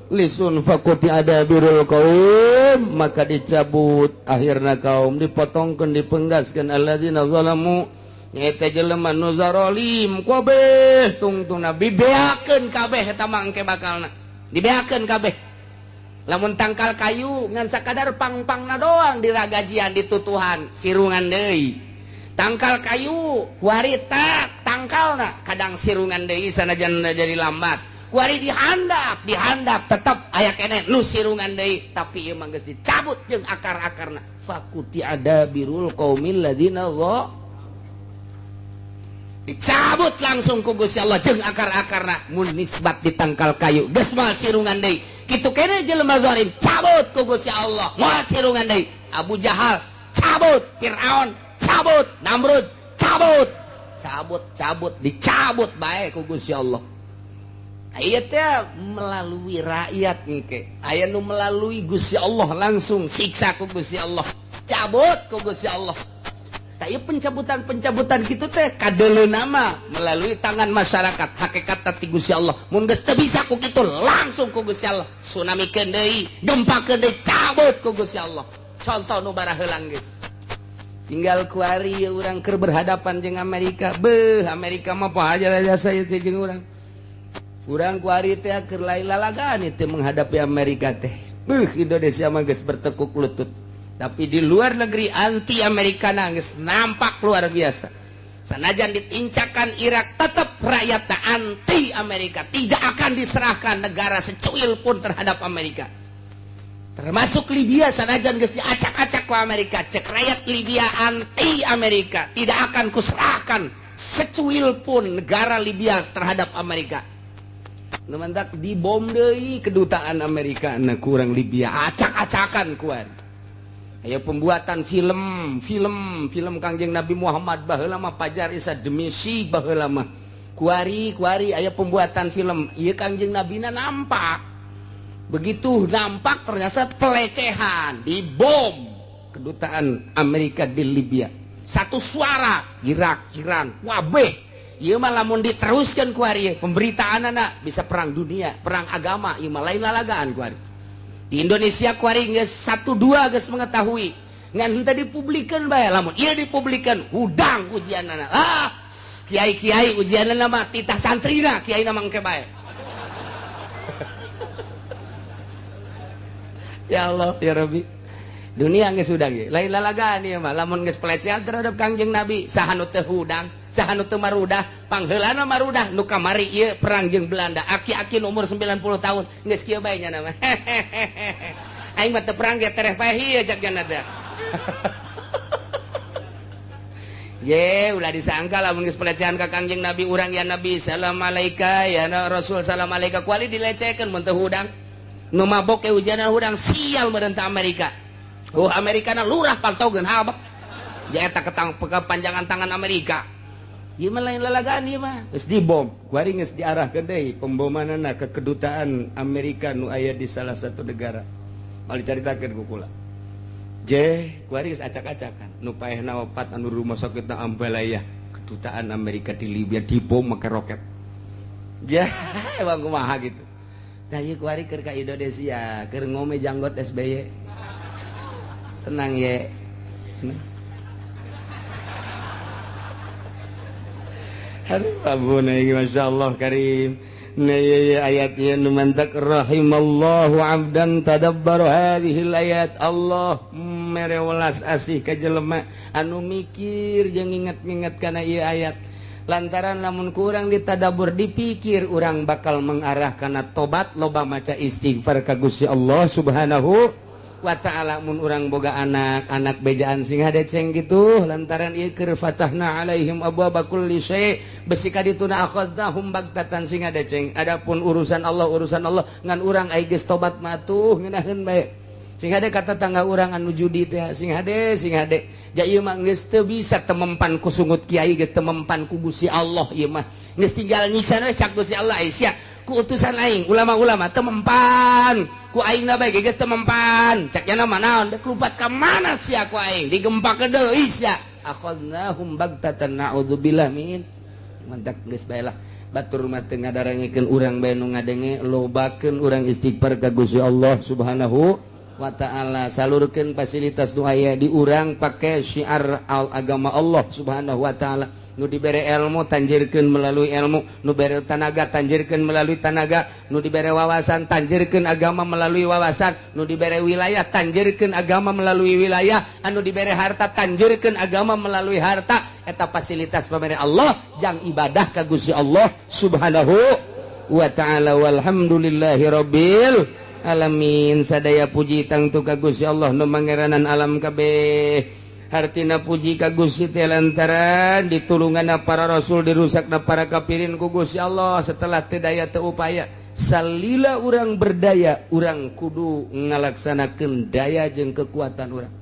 lisun faquti adabirul qaum maka dicabut akhirna kaum dipotongkeun dipenggaskeun alladzina zalamu eta jelema nu zarolim kabeh tungtungna dibeakeun kabeh eta mah engke bakalna dibeakeun kabeh lamun tangkal kayu ngan sakadar pang-pangna doang diragajian ditutuhan sirungan deui tangkal kayu kuari tak tangkalna kadang sirungan deui sanajan jadi lambat kuari dihandap tetep aya keneh nu sirungan deui tapi ieu mah geus dicabut jeung akar-akarna faquti adabirul qaumil ladzina dicabut langsung ku Gusti Allah jeung akar-akarna mun nisbat ditangkal kayu geus moal sirungan deui kitu keneh jelema zalim cabut ku Gusti Allah moal sirungan deui Abu Jahal cabut Firaun cabut Namrud cabut dicabut bae ku Gusti Allah aya teh melalui rakyat engke aya nu melalui Gusti Allah langsung siksa ku Gusti Allah cabut ku Gusti Allah tak ieu pencabutan kitu teh kadeleuna mah melalui tangan masyarakat hakikat ti Gusti Allah mun geus teu bisa ku kitu langsung ku Gusti Allah tsunamikeun deui gempakeun deui cabut ku Gusti Allah contoh nu bara heulang geus tinggal kuari urang keur berhadapan jeung Amerika Amerika mah poha aja jasa ieu teh jeung urang kuari teh keur lain lalagaan teh menghadapi Amerika teh Indonesia mah geus bertekuk lutut tapi di luar negeri anti Amerika nangis nampak luar biasa sanajan ditincakan Irak tetap rakyatnya anti Amerika tidak akan diserahkan negara secuil pun terhadap Amerika termasuk Libya sanajan geus diacak-acak ku Amerika cek rakyat Libya anti Amerika tidak akan kuserahkan secuil pun negara Libya terhadap Amerika nemendak dibom deui kedutaan Amerika na kurang Libya acak-acakan kuan aya pembuatan film Kangjeng Nabi Muhammad baheula mah Fajar Isa Demisi baheula mah kuari aya pembuatan film ieu Kangjeng Nabina nampak begitu nampak ternyata pelecehan dibom kedutaan Amerika di Libya satu suara Irak-Iran wabeh ieu mah lamun diteruskeun ku ari pemberitaan bisa perang dunia perang agama ieu mah lain lalagaan ku ari di Indonesia ku ari geus 1-2 geus mengetahui ngan henteu dipublikeun bae lamun ieu dipublikeun hudang ujianana kiai-kiai ujianana mah titah santrina kiaina mangke bae ya Allah ya Rabbi dunia geus hudang ge lain lalagaan ieu mah lamun geus pelecehan terhadap Kangjeng Nabi saha nu teu hudang saha nu teu marudah pangheulana marudah nu kamari ieu perang jeung Belanda aki-aki umur 90 tahun geus kieu bae nya nama aing mah teu perang ge tereh bae ieu cak nya teh ye ulah disangka lamun geus pelecehan ka Kangjeng Nabi urang ya Nabi salam alaika ya Rasul salam alaika kuali dilecekeun mun teu hudang nu mabok ke ujianan hudang sial meureun ta Amerika Amerikana lurah pantogeun habak ja eta kepanjangan tangan Amerika ieu mah lain lalagaan ieu mah geus dibom kuari geus diarahkeun deui pembomanana ke kedutaan Amerika nu aya di salah satu negara mal dicaritakeun ku kula je kuari geus acak-acakan nu paehna opat anu rumah sakitna Ambalaya kedutaan Amerika di Libya dibom make roket ja emang kumaha gitu tah ieu kuari keur ka Indonesia keur ngome janggot SBY tenang ye aduh abuna ini Masya Allah karim ayatnya numantak rahimallahu abdan tadabbaru hadhil ayat Allah merewelas asih ka jelema anu mikir jeung inget-inget kana ieu ayat lantaran lamun kurang ditadabur dipikir urang bakal mengarah kana tobat loba maca istighfar ka Gusti Allah Subhanahu wa ta'ala mun urang boga anak bejaan sing hadeceng gitu lantaran ieu keur fatahna alaihim abwaaba kulli syai besi ka dituna akhadnahum bagtatan sing hadeceng adapun urusan Allah ngan urang aya geus tobat matuh ngeunaheun bae sing hade kata tangga urang anu judi teh sing hade ja ieu mah geus teu bisa temempan ku sungut kiai geus temempan ku Gusti Allah ieu mah geus tinggal nyiksa we cak Gusti Allah sia ku utusan aing ulama-ulama temempan ku aing na bae geus temempan cak nya mah naon dek lupat ka mana sia ku aing digempakeun deui sia akhadnahum bagtatan naudzubillah min mantak geus bae lah batur mah teu ngadarengkeun urang bae nu ngadenge lobakeun urang istighfar ka Gusti Allah Subhanahu wa ta'ala salurkeun fasilitas nu aya di urang pake syiar agama Allah Subhanahu wa ta'ala nu dibere ilmu tanjirkeun melalui ilmu nu dibere tanaga tanjirkeun melalui tanaga nu dibere wawasan tanjirkeun agama melalui wawasan nu dibere wilayah tanjirkeun agama melalui wilayah anu dibere harta tanjirkeun agama melalui harta eta fasilitas pamere Allah jang ibadah ka Gusti Allah Subhanahu wa ta'ala walhamdulillahi rabbil alamin sadaya puji tangtu ka Gusti Allah nu mangeranan alam kabeh hartina puji ka Gusti teh lantaran ditulunganna para rasul dirusakna para kafirin ku Gusti Allah setelah teu daya teu upaya salila urang berdaya urang kudu ngalaksanakeun daya jeung kekuatan urang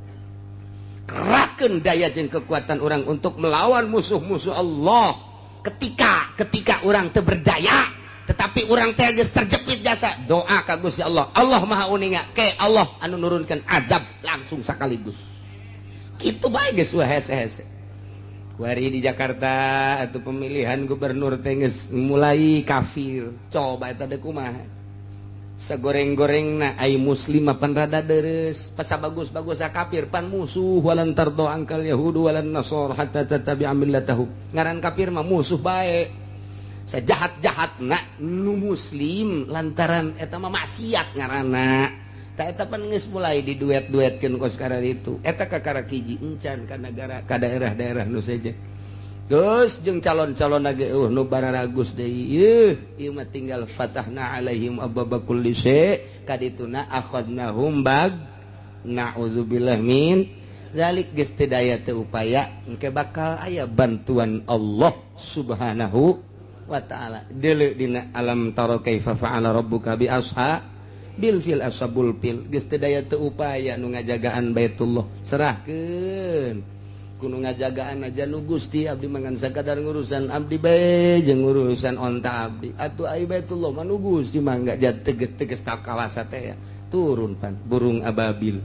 kerahkeun daya jeung kekuatan urang untuk melawan musuh-musuh Allah ketika urang teu berdaya tetapi urang teh geus terjepit jasa doa ka Gusti Allah Allah maha uninga ke Allah anu nurunkeun adab langsung sakaligus kitu bae geus hese-hese kuari di Jakarta atuh pemilihan gubernur teh geus mulai kafir coba eta teh kumaha sagoreng-gorengna ai muslim pan rada deres pasabagus-bagus kafir pan musuh walan tardo angkal yahudu walan nasor hatta tattabi'a millatahum ngaran kafir mah musuh bae sajahat-jahatna nu muslim lantaran eta mah maksiat ngaranna ta eta pan geus mulai diduet-duetkeun ku sekarang itu eta kakara hiji encan ka negara ka daerah-daerah nu seje geus jeung calon-calon lagi nu bararagus deui ieu mah tinggal fatahna alaihim abwaaba kulli syai kadituna akhadnahum bag naudzubillah min zalik geus teu daya teu upaya engke bakal aya bantuan Allah Subhanahu wa ta'ala deuleu dina alam tara kaifa fa'ala rabbuka bi bil fil ashabul fil geus teu daya teu upaya nu ngajagaan Baitullah serahkeun kudu ngajagaan aja nu Gusti abdi mangan sakadar ngurusan abdi bae jeung ngurusan onta abdi atuh ai Baitullah mah nu Gusti mah enggak teges-teges tak kawasa teh ya turun pan burung ababil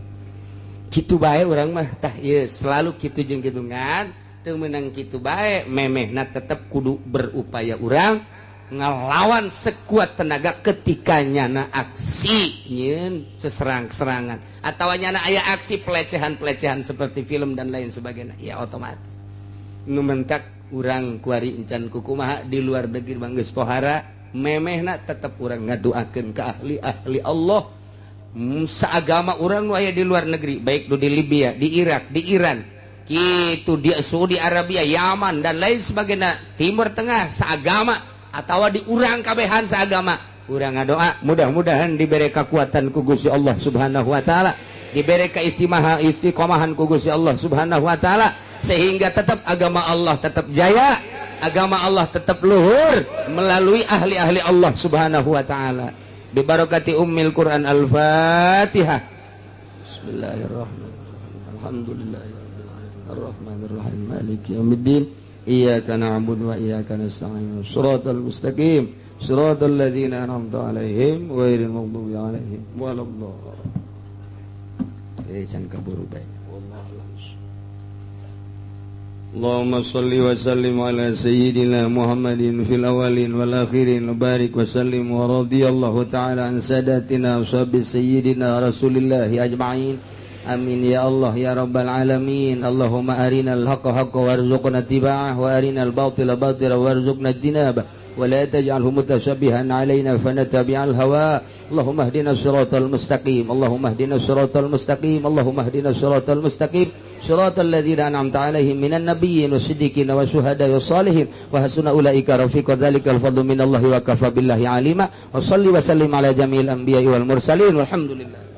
kitu bae urang mah tah ieu selalu kitu jeung kitu ngan teu meunang kitu bae memehna tetep kudu berupaya urang ngalawan sekuat tenaga ketika nyana aksi nyeun seserang-serangan atawa nyana aya aksi pelecehan-pelecehan seperti film dan lain sebagainya ya otomatis nu mentak urang kuari encan kukumaha di luar negeri manggeus pohara memehna tetep urang ngadoakeun ka ahli-ahli Allah saagama urang nu aya di luar negeri baik di Libya, di Irak, di Iran kitu di Saudi Arabia, Yaman dan lain sebagainya Timur Tengah saagama atawa di urang kabehan seagama urang ngadoa mudah-mudahan diberi kekuatan ku Gusti Allah Subhanahu wa taala diberi istiqomahan ku Gusti Allah Subhanahu wa taala sehingga tetap agama Allah tetap jaya agama Allah tetap luhur melalui ahli-ahli Allah Subhanahu wa taala bi barakati ummil Quran al-Fatihah. Bismillahirrahmanirrahim alhamdulillahirrahmanirrahim maliki yaumiddin iyyaka na'budu wa iyyaka nasta'in shiratal mustaqim shiratal ladzina an'amta 'alaihim ghairil maghdubi 'alaihim waladdallin. Can kaburu bae. Allahumma shalli wa sallim ala sayyidina Muhammadin fil awwalin wal akhirin wa barik wa sallim wa radiyallahu ta'ala an sadatina wa sahbi sayyidina Rasulillahi ajma'in. Amin ya Allah ya rabbal alamin. Allahumma arinal haqqa haqqan warzuqna ittiba'ah wa arinal batila batila warzuqna ijtinabah wa la taj'alhu mutashabbihan alaina fanatabi'al hawa. Allahumma hdina siratal mustaqim Allahumma hdina siratal mustaqim Allahumma hdina siratal mustaqim siratal ladzina an'amta 'alaihim minan nabiyyin wasiddiqin wasyuhada'i wassalihin wa hasuna ulaika rafiqa dzalikal fadlu minallahi wa kafa billahi alima wa shalli wa sallim ala jami'il anbiya'i wal mursalin walhamdulillah.